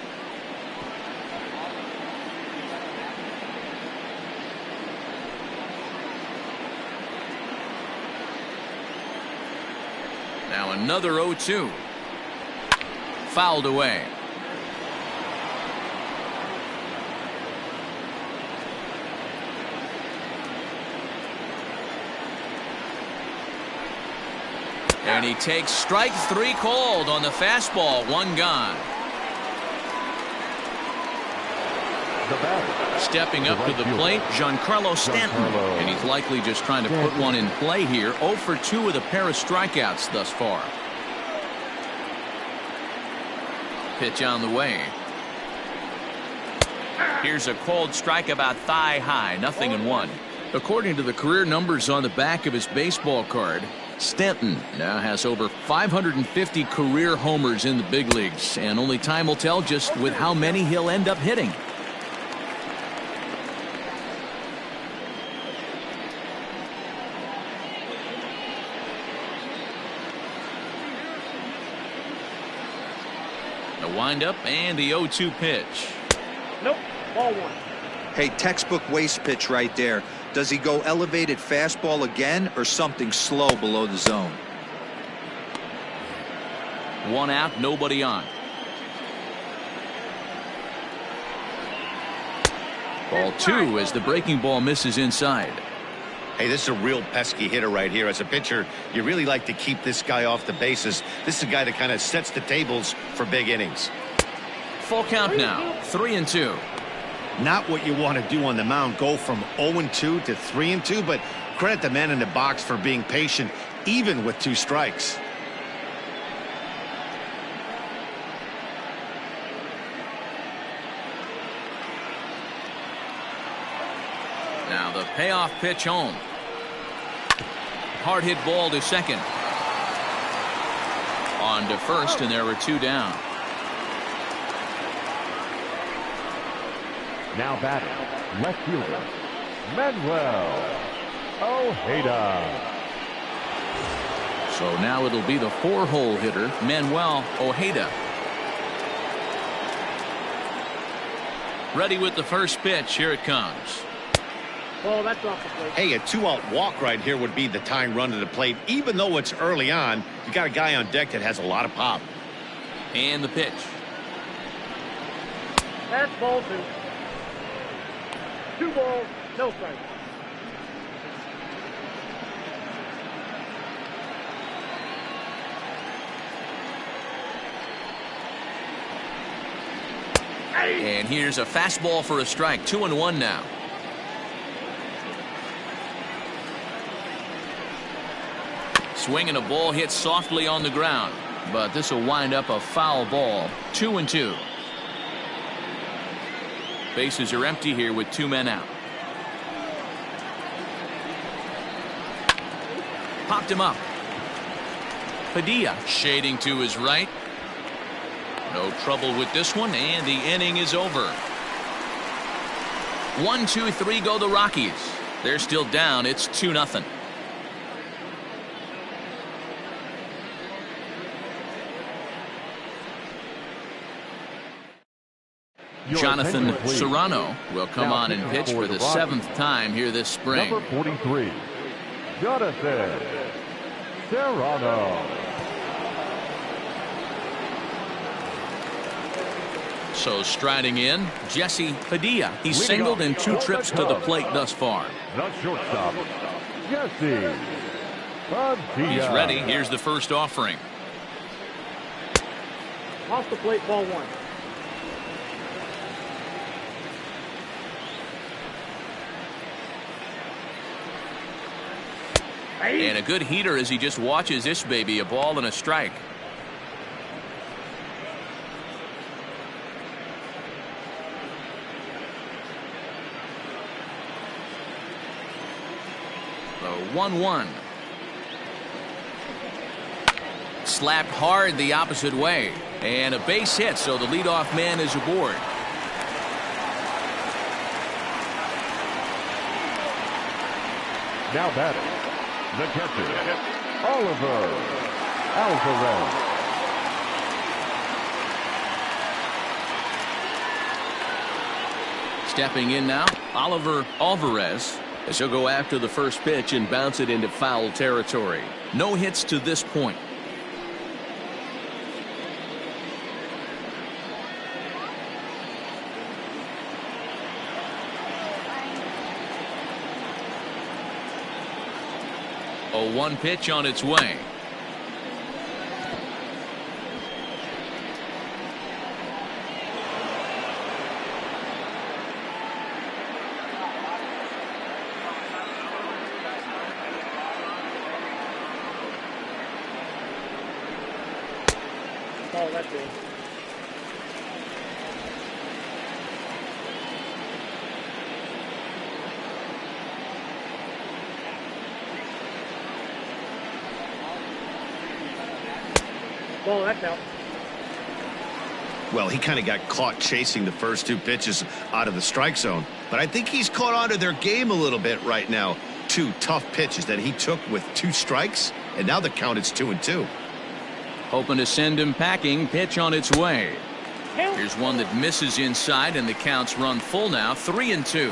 Now another 0-2. Fouled away. And he takes strike 3 called on the fastball. 1 gone. Stepping up to the plate, Giancarlo Stanton. And he's likely just trying to put one in play here. 0 for 2 with a pair of strikeouts thus far. Pitch on the way. Here's a called strike about thigh high. 0-1. According to the career numbers on the back of his baseball card, Stanton now has over 550 career homers in the big leagues, and only time will tell just with how many he'll end up hitting. The windup and the 0-2 pitch. Nope, ball 1. Hey, textbook waste pitch right there. Does he go elevated fastball again or something slow below the zone? 1 out, nobody on. Ball 2 as the breaking ball misses inside. Hey, this is a real pesky hitter right here. As a pitcher, you really like to keep this guy off the bases. This is a guy that kind of sets the tables for big innings. Full count now, 3-2. Not what you want to do on the mound, go from 0-2 to 3-2, but credit the man in the box for being patient, even with 2 strikes. Now the payoff pitch home. Hard hit ball to second. On to first, and there were 2 down. Now batting, left fielder, Manuel Ojeda. So now it'll be the 4-hole hitter, Manuel Ojeda. Ready with the first pitch. Here it comes. Ball, that's off the plate. Hey, a 2-out walk right here would be the tying run to the plate. Even though it's early on, you got a guy on deck that has a lot of pop. And the pitch. That's ball 2. 2 balls, no strikes. And here's a fastball for a strike. 2-1 now. Swinging a ball hit softly on the ground, but this will wind up a foul ball. 2-2. Bases are empty here with 2 men out. Popped him up. Padilla shading to his right. No trouble with this one, and the inning is over. 1, 2, 3 go the Rockies. They're still down. It's 2-0. Jonathan Serrano will come on and pitch for the 7th time here this spring. Number 43, Jonathan Serrano. So striding in, Jesse Padilla. He's singled in 2 trips to the plate thus far. The shortstop, Jesse Padilla. He's ready. Here's the first offering. Off the plate, ball 1. And a good heater as he just watches this baby. A ball and a strike. The 1-1. Slapped hard the opposite way. And a base hit, so the leadoff man is aboard. Now batting, the catcher, Oliver Alvarez. Stepping in now, Oliver Alvarez, as he'll go after the first pitch and bounce it into foul territory. No hits to this point. A 1 pitch on its way. Oh, that's it. Ball, that's out. Well, he kind of got caught chasing the first 2 pitches out of the strike zone. But I think he's caught on to their game a little bit right now. 2 tough pitches that he took with 2 strikes, and now the count is 2-2. Hoping to send him packing. Pitch on its way. Here's one that misses inside, and the counts run full now. 3-2.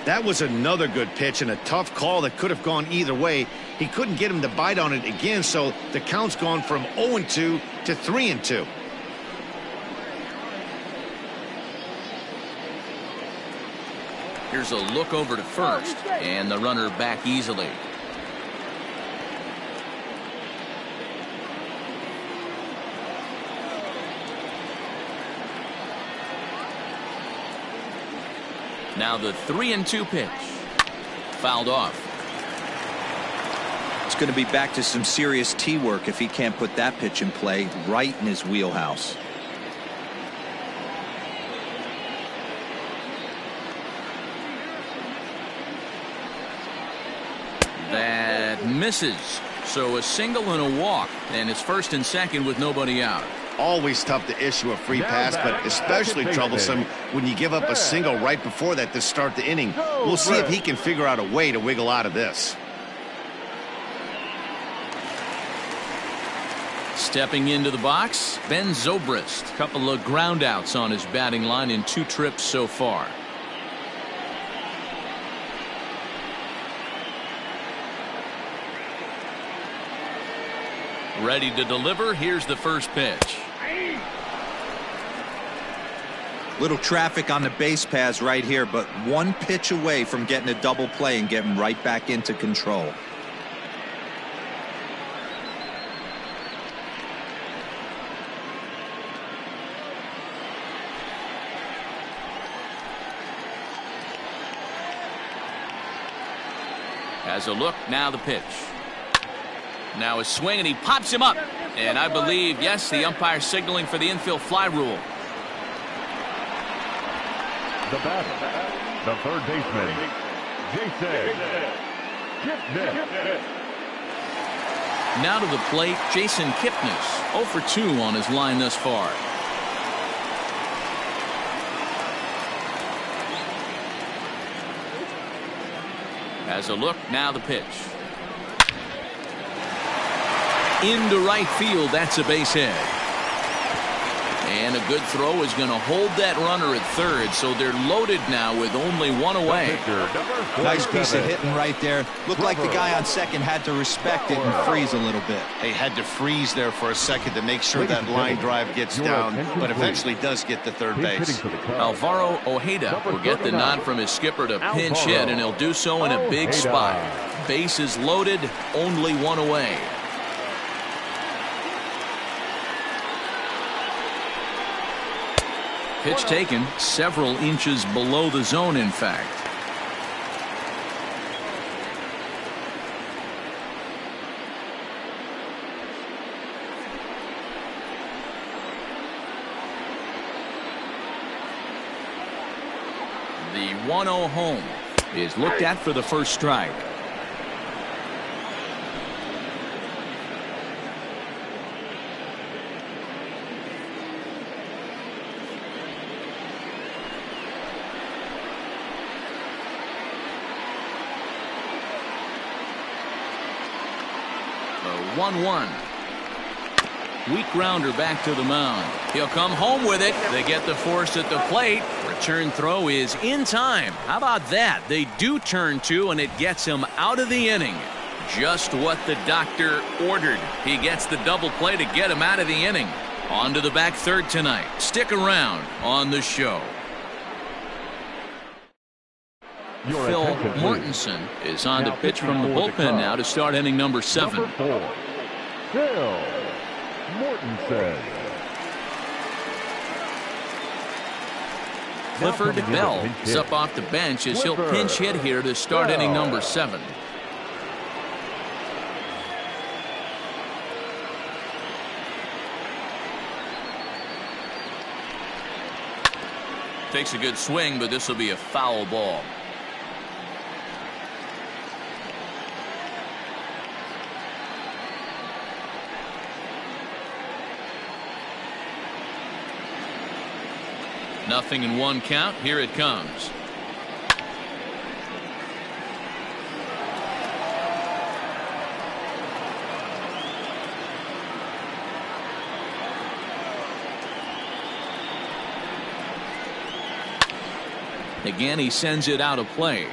That was another good pitch and a tough call that could have gone either way. He couldn't get him to bite on it again, so the count's gone from 0-2 to 3-2. Here's a look over to first, and the runner back easily. Now the 3-2 pitch. Fouled off. It's going to be back to some serious tee work if he can't put that pitch in play right in his wheelhouse. That misses. So a single and a walk, and it's first and second with nobody out. Always tough to issue a free pass, but especially troublesome when you give up a single right before that to start the inning. We'll see if he can figure out a way to wiggle out of this. Stepping into the box, Ben Zobrist. Couple of ground outs on his batting line in 2 trips so far. Ready to deliver. Here's the first pitch. Little traffic on the base paths right here, but one pitch away from getting a double play and getting right back into control. Has a look. Now the pitch. Now a swing, and he pops him up. And I believe, yes, the umpire signaling for the infield fly rule. The batter, the third baseman, Jason. Now to the plate, Jason Kipnis. 0 for 2 on his line thus far. Has a look. Now the pitch. Into right field. That's a base hit. And a good throw is going to hold that runner at third, so they're loaded now with only 1 away. Nice piece of hitting right there. Looked like the guy on second had to respect it and freeze a little bit. They had to freeze there for a second to make sure that line drive gets down, but eventually does get to third base. Alvaro Ojeda will get the nod from his skipper to pinch hit, and he'll do so in a big spot. Bases loaded, only 1 away. Pitch taken several inches below the zone, in fact. The 1-0 home is looked at for the first strike. The 1-1. Weak grounder back to the mound. He'll come home with it. They get the force at the plate. Return throw is in time. How about that? They do turn 2, and it gets him out of the inning. Just what the doctor ordered. He gets the double play to get him out of the inning. On to the back third tonight. Stick around on the show. Phil Mortensen is on to pitch from the bullpen now to start inning number 7. Number 4, Phil Mortensen. Clifford Bell is up off the bench as he'll pinch hit here to start inning number 7. Takes a good swing, but this will be a foul ball. Nothing in 1 count. Here it comes. Again, he sends it out of play.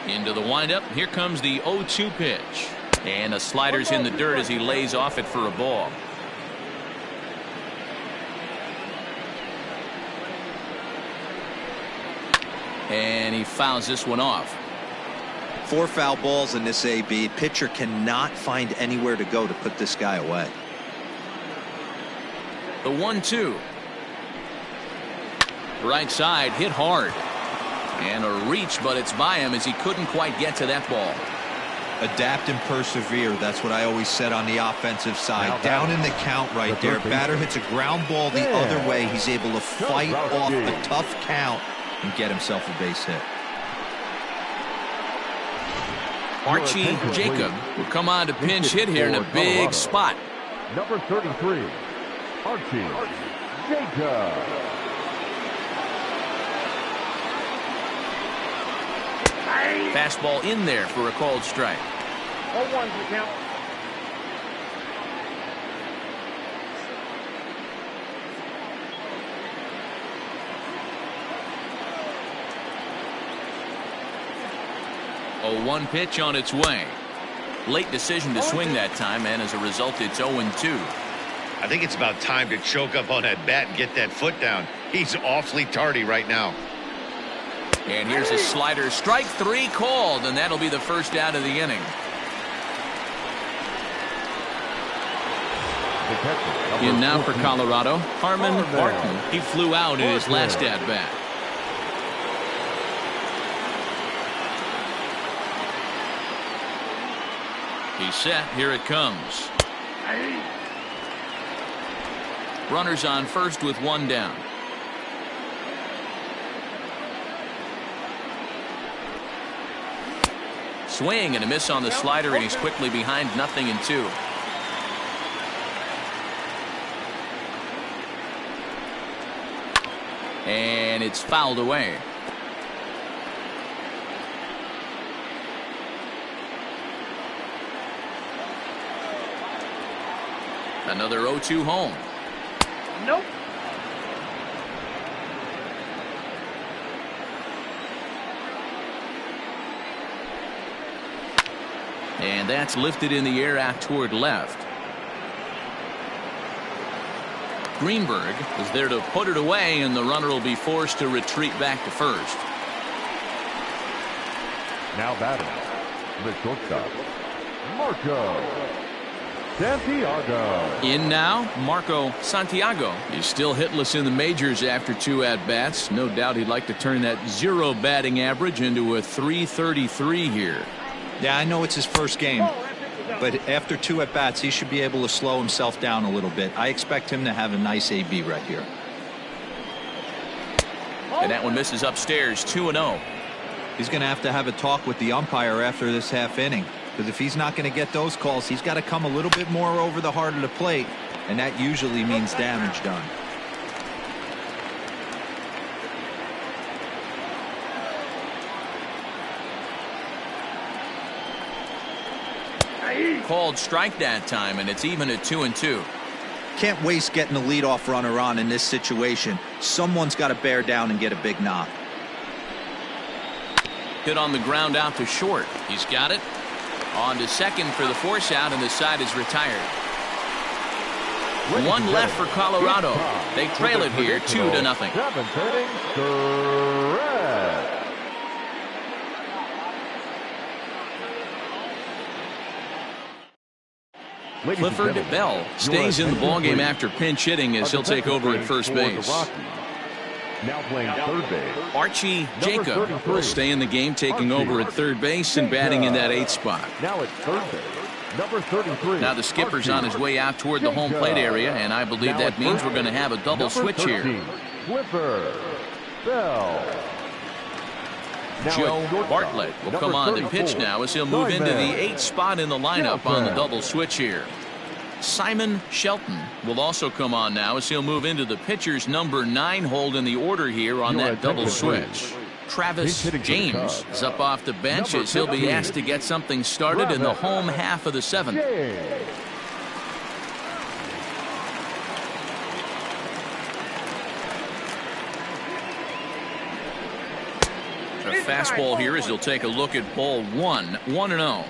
Into the windup. Here comes the 0-2 pitch. And a slider's in the dirt as he lays off it for a ball. And he fouls this one off. 4 foul balls in this AB. Pitcher cannot find anywhere to go to put this guy away. The 1-2. Right side hit hard. And a reach, but it's by him as he couldn't quite get to that ball. Adapt and persevere. That's what I always said on the offensive side. Down in the count right there. Batter hits a ground ball the other way. He's able to fight off the tough count and get himself a base hit. Archie Jacob will come on to pinch hit here in a big spot. Number 33, Archie Jacob. Fastball in there for a called strike. 0-1 to count. A 1 pitch on its way. Late decision to swing that time, and as a result, it's 0-2. I think it's about time to choke up on that bat and get that foot down. He's awfully tardy right now. And here's a slider. Strike 3 called, and that'll be the first out of the inning. In now for Colorado, Harmon Barton. He flew out in his last at-bat. He's set. Here it comes. Runners on first with 1 down. Swing and a miss on the slider, and he's quickly behind 0-2. And it's fouled away. Another 0-2 home. Nope. And that's lifted in the air out toward left. Greenberg is there to put it away, and the runner will be forced to retreat back to first. Now batting, the shortstop, Marco Santiago. In now, Marco Santiago. He's still hitless in the majors after 2 at-bats. No doubt he'd like to turn that 0 batting average into a .333 here. Yeah, I know it's his first game, but after 2 at-bats, he should be able to slow himself down a little bit. I expect him to have a nice AB right here. And that one misses upstairs, 2-0. He's going to have a talk with the umpire after this half inning, because if he's not going to get those calls, he's got to come a little bit more over the heart of the plate, and that usually means damage done. Called strike that time, and it's even at 2-2. Can't waste getting the leadoff runner on in this situation. Someone's got to bear down and get a big knock. Hit on the ground out to short. He's got it. On to second for the force out, and the side is retired. 1 left for Colorado. They trail it here 2-0. 7th inning, correct. Clifford Bell stays in the ballgame after pinch hitting as he'll take over at first base. Now playing third base, Archie Jacob will stay in the game, taking over at third base and batting in that 8th spot. Now at third base, number 33. Now the skipper's on his way out toward the home plate area, and I believe that means we're going to have a double switch here. Clifford Bell. Joe Bartlett will come on to pitch now as he'll move into the 8th spot in the lineup on the double switch here. Simon Shelton will also come on now as he'll move into the pitcher's number 9 hold in the order here on that double switch. Travis James is up off the bench as he'll be asked to get something started in the home half of the 7th. A fastball here as he'll take a look at ball one. 1-0.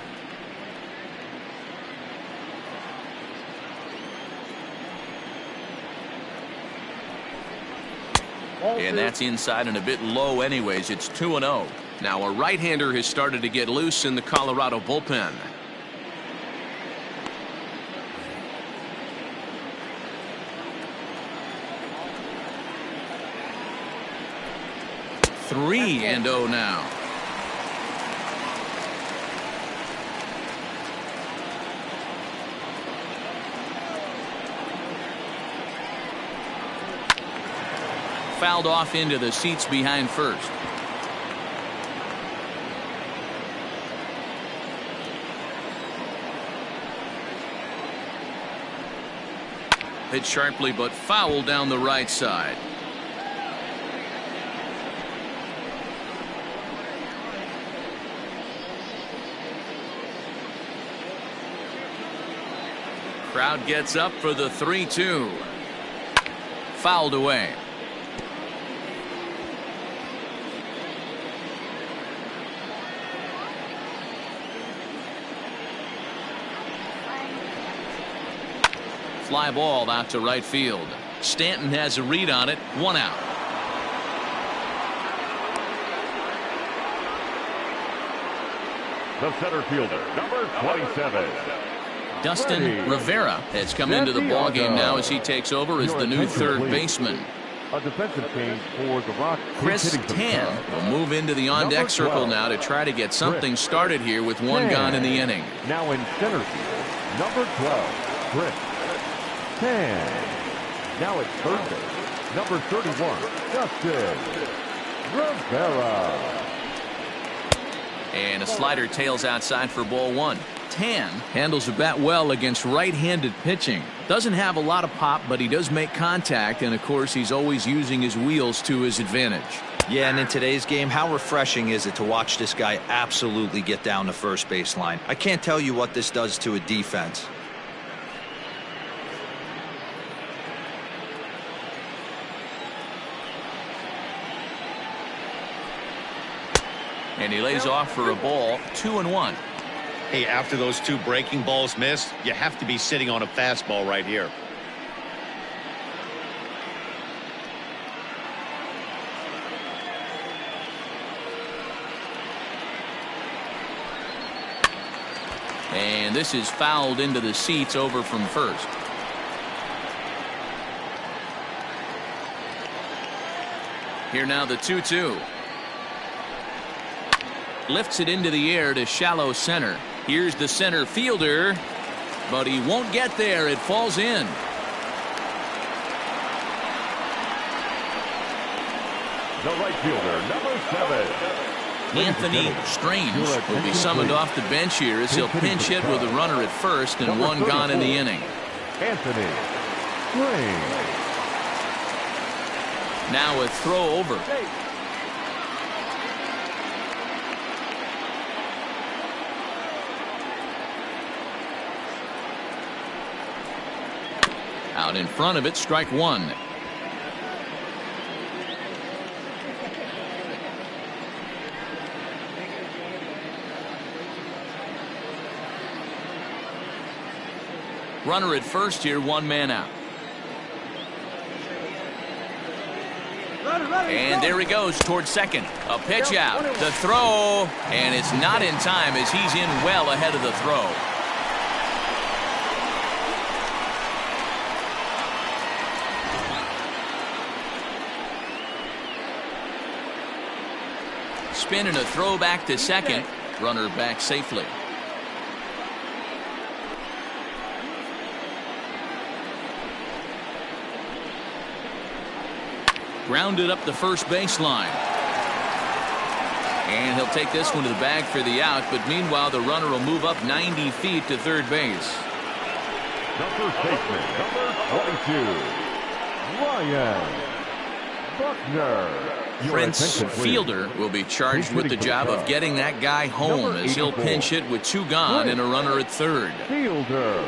And that's inside and a bit low anyways. It's 2-0. Now a right-hander has started to get loose in the Colorado bullpen. Three and 0 now. Fouled off into the seats behind first. Hit sharply but foul down the right side. Crowd gets up for the 3-2. Fouled away. Fly ball out to right field. Stanton has a read on it. 1 out. The center fielder, number 27. Dustin Rivera has come into the ballgame now as he takes over as the new third baseman. A defensive change for the Rockies. Chris Tan will move into the on-deck circle now to try to get something started here with one gone in the inning. Now in center field, number 12, Chris Tan. Now at third base, number 31, Dustin Rivera. And a slider tails outside for ball one. Tan handles the bat well against right-handed pitching. Doesn't have a lot of pop, but he does make contact, and of course he's always using his wheels to his advantage. Yeah, and in today's game, how refreshing is it to watch this guy absolutely get down the first baseline? I can't tell you what this does to a defense. And he lays off for a ball. 2-1. Hey, after those two breaking balls missed, you have to be sitting on a fastball right here. And this is fouled into the seats over from first. Here now the 2-2. Lifts it into the air to shallow center. Here's the center fielder, but he won't get there. It falls in. The right fielder, number 7. Anthony Strange will be summoned off the bench here as he'll pinch hit with a runner at first and one gone in the inning. Anthony Strange. Now a throw over. Out in front of it, strike one. Runner at first here, one man out. And there he goes towards second. A pitch out. The throw. And it's not in time as he's in well ahead of the throw. Spin and a throw back to second. Runner back safely. Grounded up the first baseline. And he'll take this one to the bag for the out, but meanwhile the runner will move up 90 feet to third base. The first baseman, number 22, Ryan Buckner. Prince Fielder will be charged with the job of getting that guy home as he'll pinch hit with two gone and a runner at third. Fielder.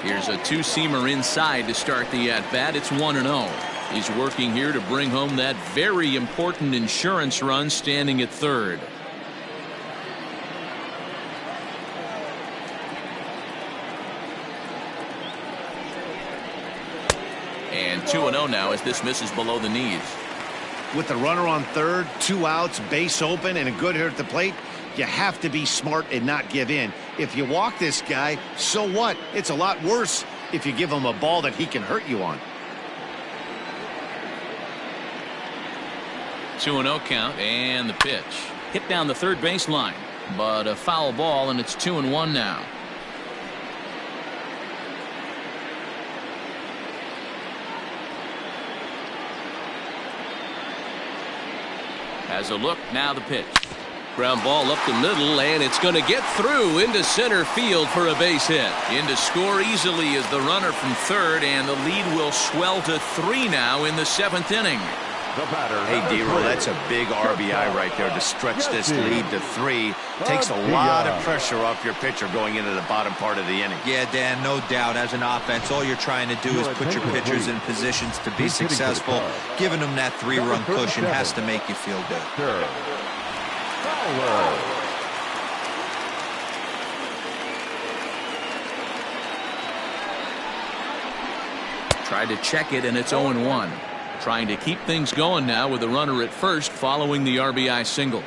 Here's a two-seamer inside to start the at-bat. It's 1-0. He's working here to bring home that very important insurance run, standing at third. And 2-0 now as this misses below the knees. With the runner on third, 2 outs, base open, and a good hitter at the plate, you have to be smart and not give in. If you walk this guy, so what? It's a lot worse if you give him a ball that he can hurt you on. 2-0 count, and the pitch. Hit down the third baseline, but a foul ball, and it's 2-1 now. Has a look, now the pitch. Ground ball up the middle, and it's going to get through into center field for a base hit. In to score easily is the runner from third, and the lead will swell to 3 now in the 7th inning. Hey, D-Roll, that's a big RBI right there to stretch this lead to 3. Takes a lot of pressure off your pitcher going into the bottom part of the inning. Yeah, Dan, no doubt. As an offense, all you're trying to do is put your pitchers in positions to be successful. Giving them that 3-run cushion has to make you feel good. Tried to check it, and it's 0-1. Trying to keep things going now with the runner at first following the RBI single.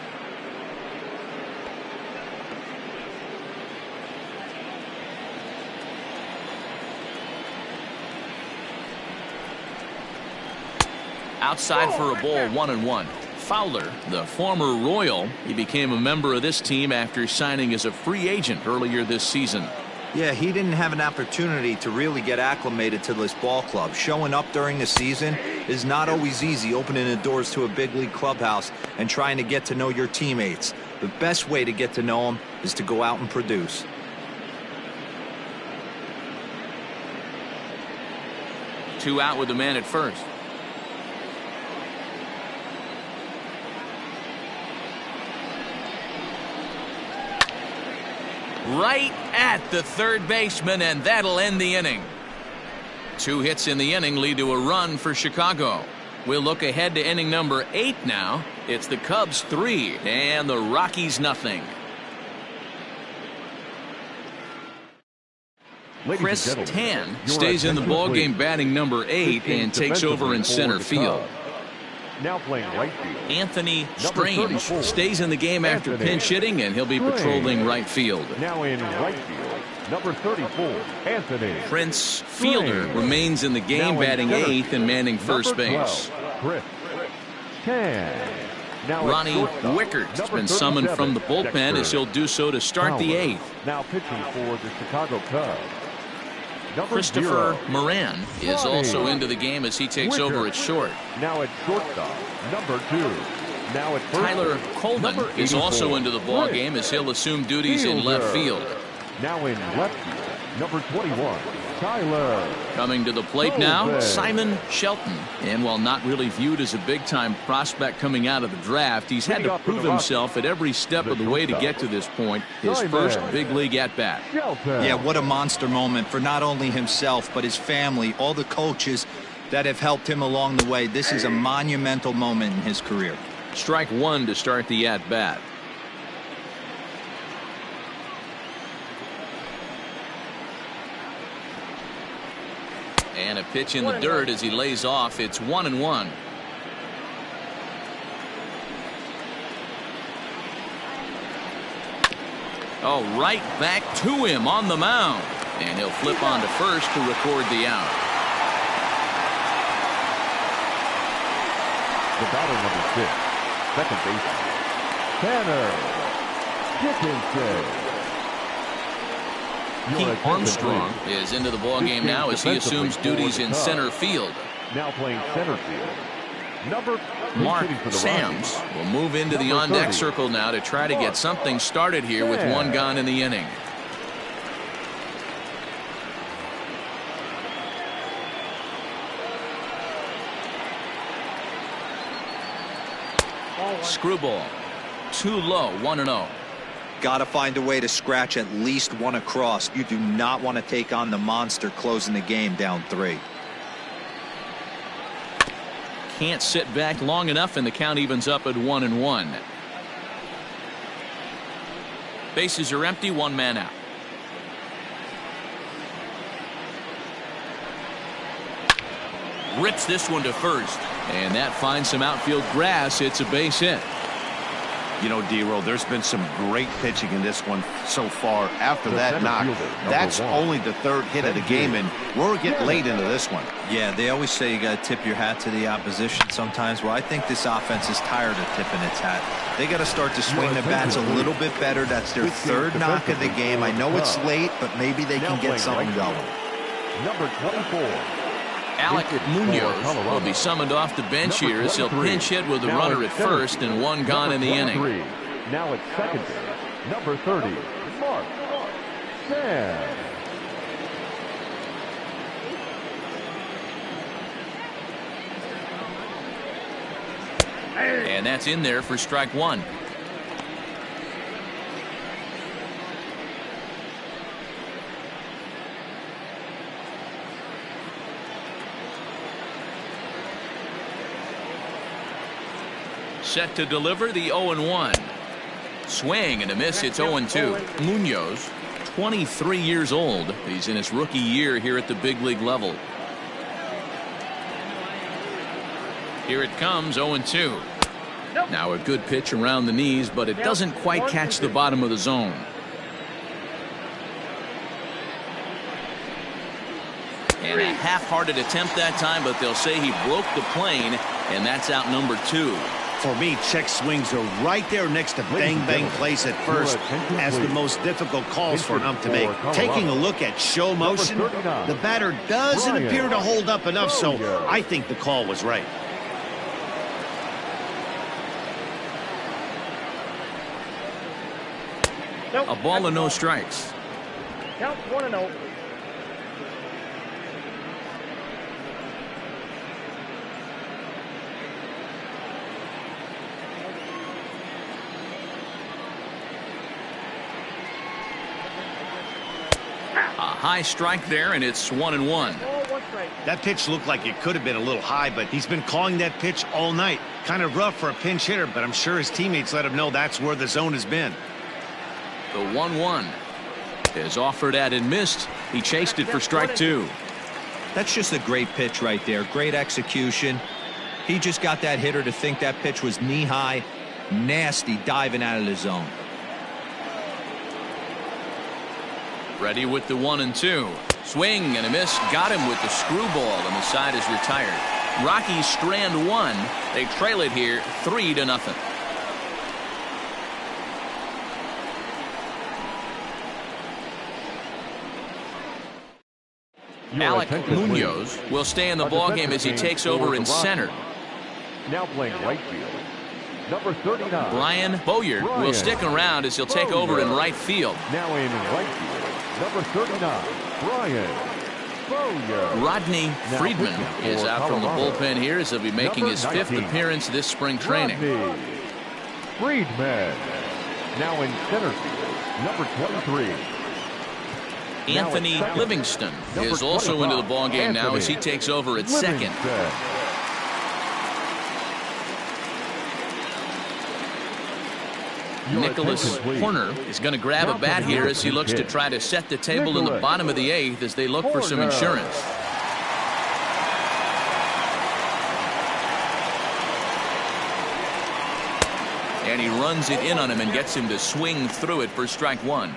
Outside for a ball, 1-1. Fowler, the former Royal, he became a member of this team after signing as a free agent earlier this season. Yeah, he didn't have an opportunity to really get acclimated to this ball club. Showing up during the season is not always easy, opening the doors to a big league clubhouse and trying to get to know your teammates. The best way to get to know them is to go out and produce. Two out with the man at first. Right at the third baseman, and that'll end the inning. 2 hits in the inning lead to a run for Chicago. We'll look ahead to inning number 8 now. It's the Cubs 3 and the Rockies nothing. Chris Tan stays in the ballgame batting number 8 and takes over in center field. Now playing right field. Anthony Strange stays in the game after pinch hitting, and he'll be patrolling right field. Now in right field, number 34, Anthony. Prince Fielder remains in the game batting 8th and manning first base. Chris Tan. Ronnie Wickert's been summoned from the bullpen as he'll do so to start the 8th. Now pitching for the Chicago Cubs. Christopher Moran is also into the game as he takes over at short. Now at shortstop, number 2. Now at first, Tyler Coleman is also into the ball game as he'll assume duties in left field. Now in left field, number 21, Tyler. Coming to the plate now, Simon Shelton. And while not really viewed as a big-time prospect coming out of the draft, he's had to prove himself at every step of the way to get to this point. His first big league at-bat. Yeah, what a monster moment for not only himself, but his family, all the coaches that have helped him along the way. This is a monumental moment in his career. Strike 1 to start the at-bat. And a pitch in the dirt as he lays off. It's 1-1. Oh, right back to him on the mound. And he'll flip on to first to record the out. The batter number 6, second baseman, Tanner Dickinson. Pete Armstrong is into the ballgame now as he assumes duties in center field. Now playing center field, Mark Sams will move into the on-deck circle now to try to get something started here with 1 gone in the inning. Screwball. Too low, 1-0. Got to find a way to scratch at least one across. You do not want to take on the monster closing the game down 3. Can't sit back long enough, and the count evens up at 1-1. Bases are empty, 1 man out. Rips this one to first, and that finds some outfield grass. It's a base hit. You know, D-Roll, there's been some great pitching in this one so far. After that knock, that's only the 3rd hit of the game, and we're getting late into this one. Yeah, they always say you got to tip your hat to the opposition sometimes. Well, I think this offense is tired of tipping its hat. They got to start to swing the bats a little bit better. That's their 3rd knock of the game. I know it's late, but maybe they can get something going. Number 24. Alec Munoz will be summoned off the bench here as he'll pinch hit with the runner at first and 1 gone in the inning. Now at second base, number 30, Mark Sam. And that's in there for strike 1. Set to deliver the 0-1. Swing and a miss. It's 0-2. Munoz, 23 years old. He's in his rookie year here at the big league level. Here it comes, 0-2. Now a good pitch around the knees, but it doesn't quite catch the bottom of the zone. And a half-hearted attempt that time, but they'll say he broke the plane, and that's out number 2. For me, check swings are right there next to bang-bang plays at first as the most difficult calls for an ump to make. Taking a look at show motion, the batter doesn't appear to hold up enough, so I think the call was right. A ball and no strikes. Count 1-0. High strike there, and it's 1-1. That pitch looked like it could have been a little high, but he's been calling that pitch all night. Kind of rough for a pinch hitter, but I'm sure his teammates let him know that's where the zone has been. The 1-1 is offered at and missed. He chased it for strike 2. That's just a great pitch right there. Great execution. He just got that hitter to think that pitch was knee high. Nasty diving out of the zone. Ready with the 1-2. Swing and a miss. Got him with the screwball, and the side is retired. Rockies strand 1. They trail it here 3-0. Alec Munoz will stay in the ballgame as he takes over in center. Now playing right field, number 39. Brian Boyard will stick around as he'll take over in right field. Now in right field, number 39, Brian Boyard. Rodney Friedman is out from the bullpen here as he'll be making his 5th appearance this spring training. Friedman. Now in center field, number 23. Anthony Livingston is also into the ballgame now as he takes over at second. Nicholas Horner is going to grab a bat here as he looks to try to set the table in the bottom of the 8th as they look for some insurance. And he runs it in on him and gets him to swing through it for strike 1.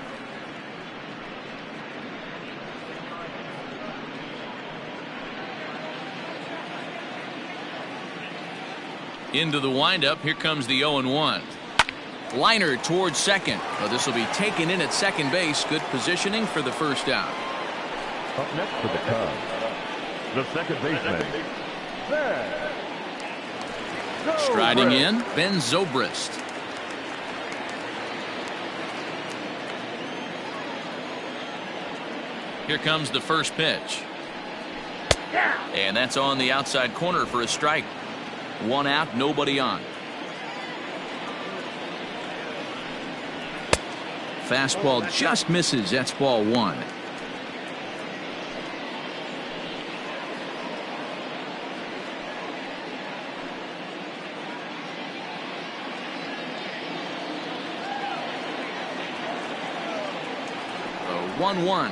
Into the windup. Here comes the 0-1. Liner towards second. Well, this will be taken in at second base. Good positioning for the first out. Up next for the Cubs, the second baseman, Striding in, Ben Zobrist. Here comes the first pitch. And that's on the outside corner for a strike. 1 out, nobody on. fastball just misses. That's ball one. The 1-1.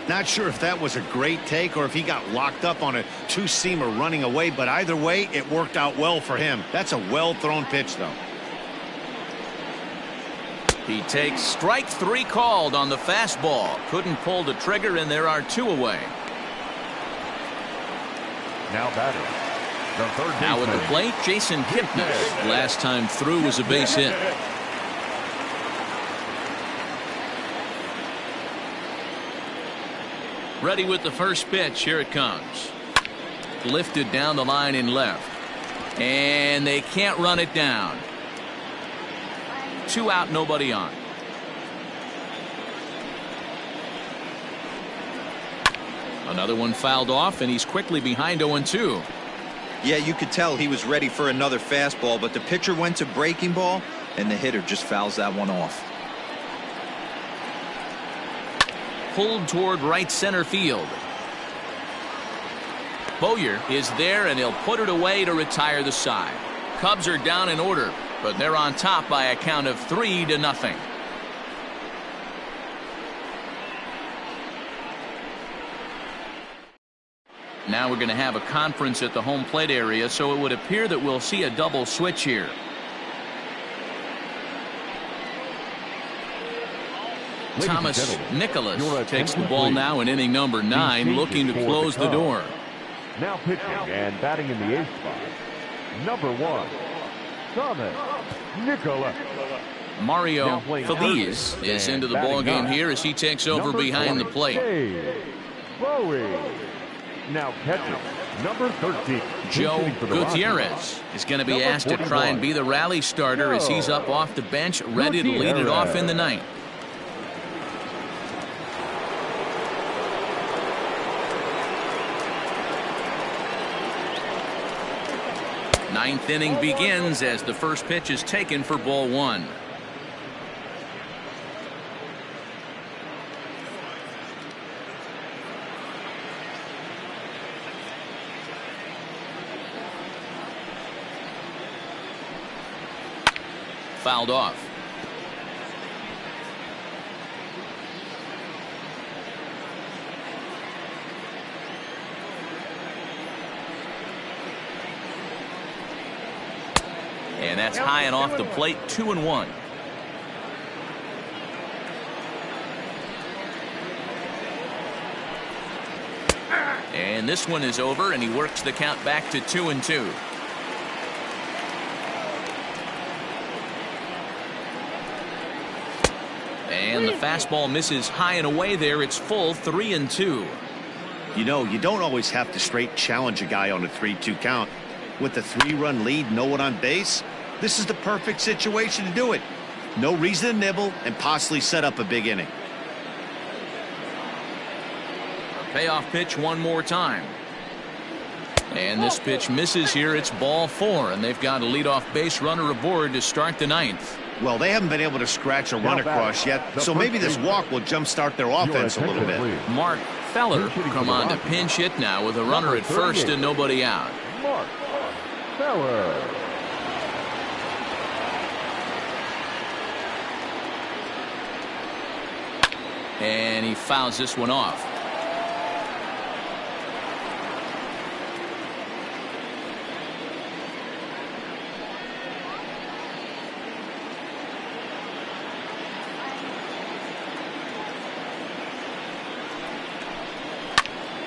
Not sure if that was a great take or if he got locked up on a two-seamer running away, but either way, it worked out well for him. That's a well-thrown pitch, though. He takes strike three called on the fastball. Couldn't pull the trigger, and there are two away. Now batting, the third baseman. Now at the plate, Jason Kipnis. Last time through was a base hit. Ready with the first pitch. Here it comes. Lifted down the line in left. And they can't run it down. 2 out, nobody on. Another one fouled off, and he's quickly behind 0-2. Yeah, you could tell he was ready for another fastball, but the pitcher went to breaking ball, and the hitter just fouls that one off. Pulled toward right center field. Bowyer is there, and he'll put it away to retire the side. Cubs are down in order, but they're on top by a count of 3-0. Now we're going to have a conference at the home plate area, so it would appear that we'll see a double switch here. Thomas Nicholas takes the ball now in inning number 9, looking to close the door. Now pitching and batting in the 8th spot, number 1, Thomas Nicholas. Mario Feliz is into the ball game here as he takes over behind the plate. Now catching, number 13. Joe Gutierrez is going to be asked to try and be the rally starter as he's up off the bench, ready to lead it off in the 9th. Ninth inning begins as the first pitch is taken for ball 1. Fouled off. And that's high and off the plate. 2-1. And this one is over, and he works the count back to 2-2. And the fastball misses high and away there. It's full 3-2. You know, you don't always have to straight challenge a guy on a 3-2 count. With the 3-run lead, no one on base, this is the perfect situation to do it. No reason to nibble and possibly set up a big inning. A payoff pitch one more time. And this pitch misses here. It's ball 4, and they've got a leadoff base runner aboard to start the 9th. Well, they haven't been able to scratch a run across yet, so maybe this walk will jumpstart their offense a little bit. Mark Feller come on to pinch hit now with a runner at first and nobody out. Mark Feller. And he fouls this one off.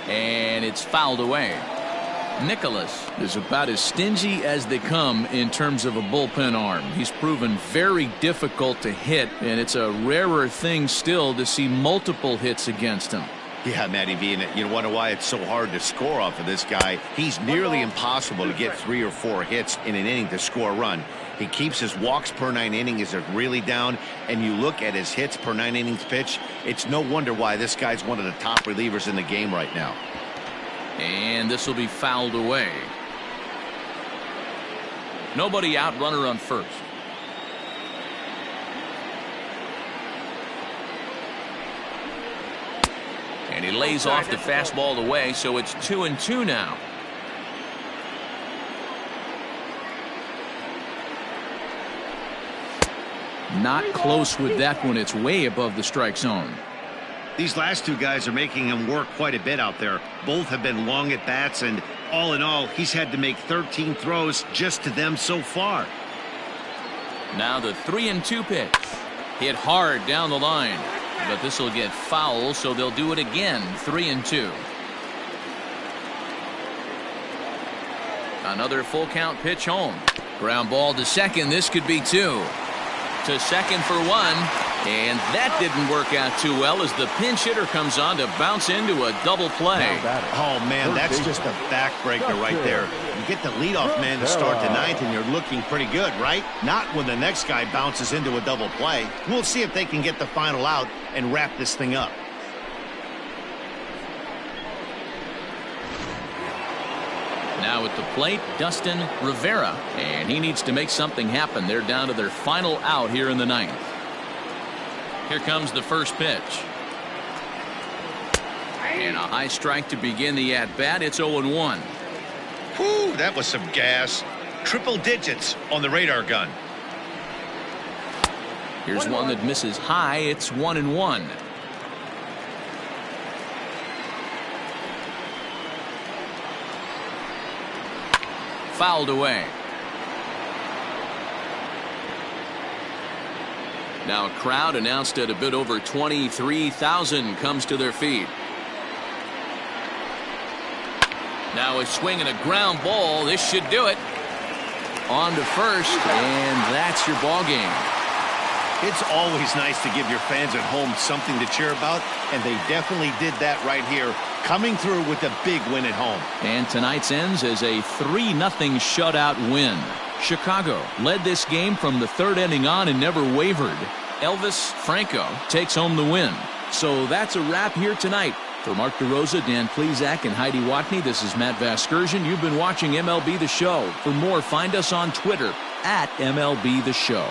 And it's fouled away. Nicholas is about as stingy as they come in terms of a bullpen arm. He's proven very difficult to hit, and it's a rarer thing still to see multiple hits against him. Yeah, Matty V, and you wonder why it's so hard to score off of this guy. He's nearly impossible to get 3 or 4 hits in an inning to score a run. He keeps his walks per 9 innings is really down, and you look at his hits per 9 innings pitch, it's no wonder why this guy's one of the top relievers in the game right now. And this will be fouled away. Nobody out, runner on first. And he lays off the fastball away, so it's 2-2 now. Not close with that one. It's way above the strike zone. These last two guys are making him work quite a bit out there. Both have been long at bats, and all in all, he's had to make 13 throws just to them so far. Now the 3-2 pitch. Hit hard down the line. But this will get foul, so they'll do it again. 3-2. Another full count pitch home. Ground ball to second. This could be 2. To second for 1. And that didn't work out too well as the pinch hitter comes on to bounce into a double play. Oh, man, that's just a backbreaker right there. You get the leadoff man to start the 9th, and you're looking pretty good, right? Not when the next guy bounces into a double play. We'll see if they can get the final out and wrap this thing up. Now at the plate, Dustin Rivera. And he needs to make something happen. They're down to their final out here in the 9th. Here comes the first pitch. And a high strike to begin the at-bat. It's 0-1. Whew, that was some gas. Triple digits on the radar gun. Here's one that misses high. It's 1-1. Fouled away. Now a crowd announced at a bit over 23,000 comes to their feet. Now a swing and a ground ball. This should do it. On to first, and that's your ball game. It's always nice to give your fans at home something to cheer about, and they definitely did that right here, coming through with a big win at home. And tonight's ends as a 3-0 shutout win. Chicago led this game from the 3rd inning on and never wavered. Elvis Franco takes home the win. So that's a wrap here tonight. For Mark DeRosa, Dan Plesac, and Heidi Watney, this is Matt Vasgersian. You've been watching MLB The Show. For more, find us on Twitter @MLB The Show.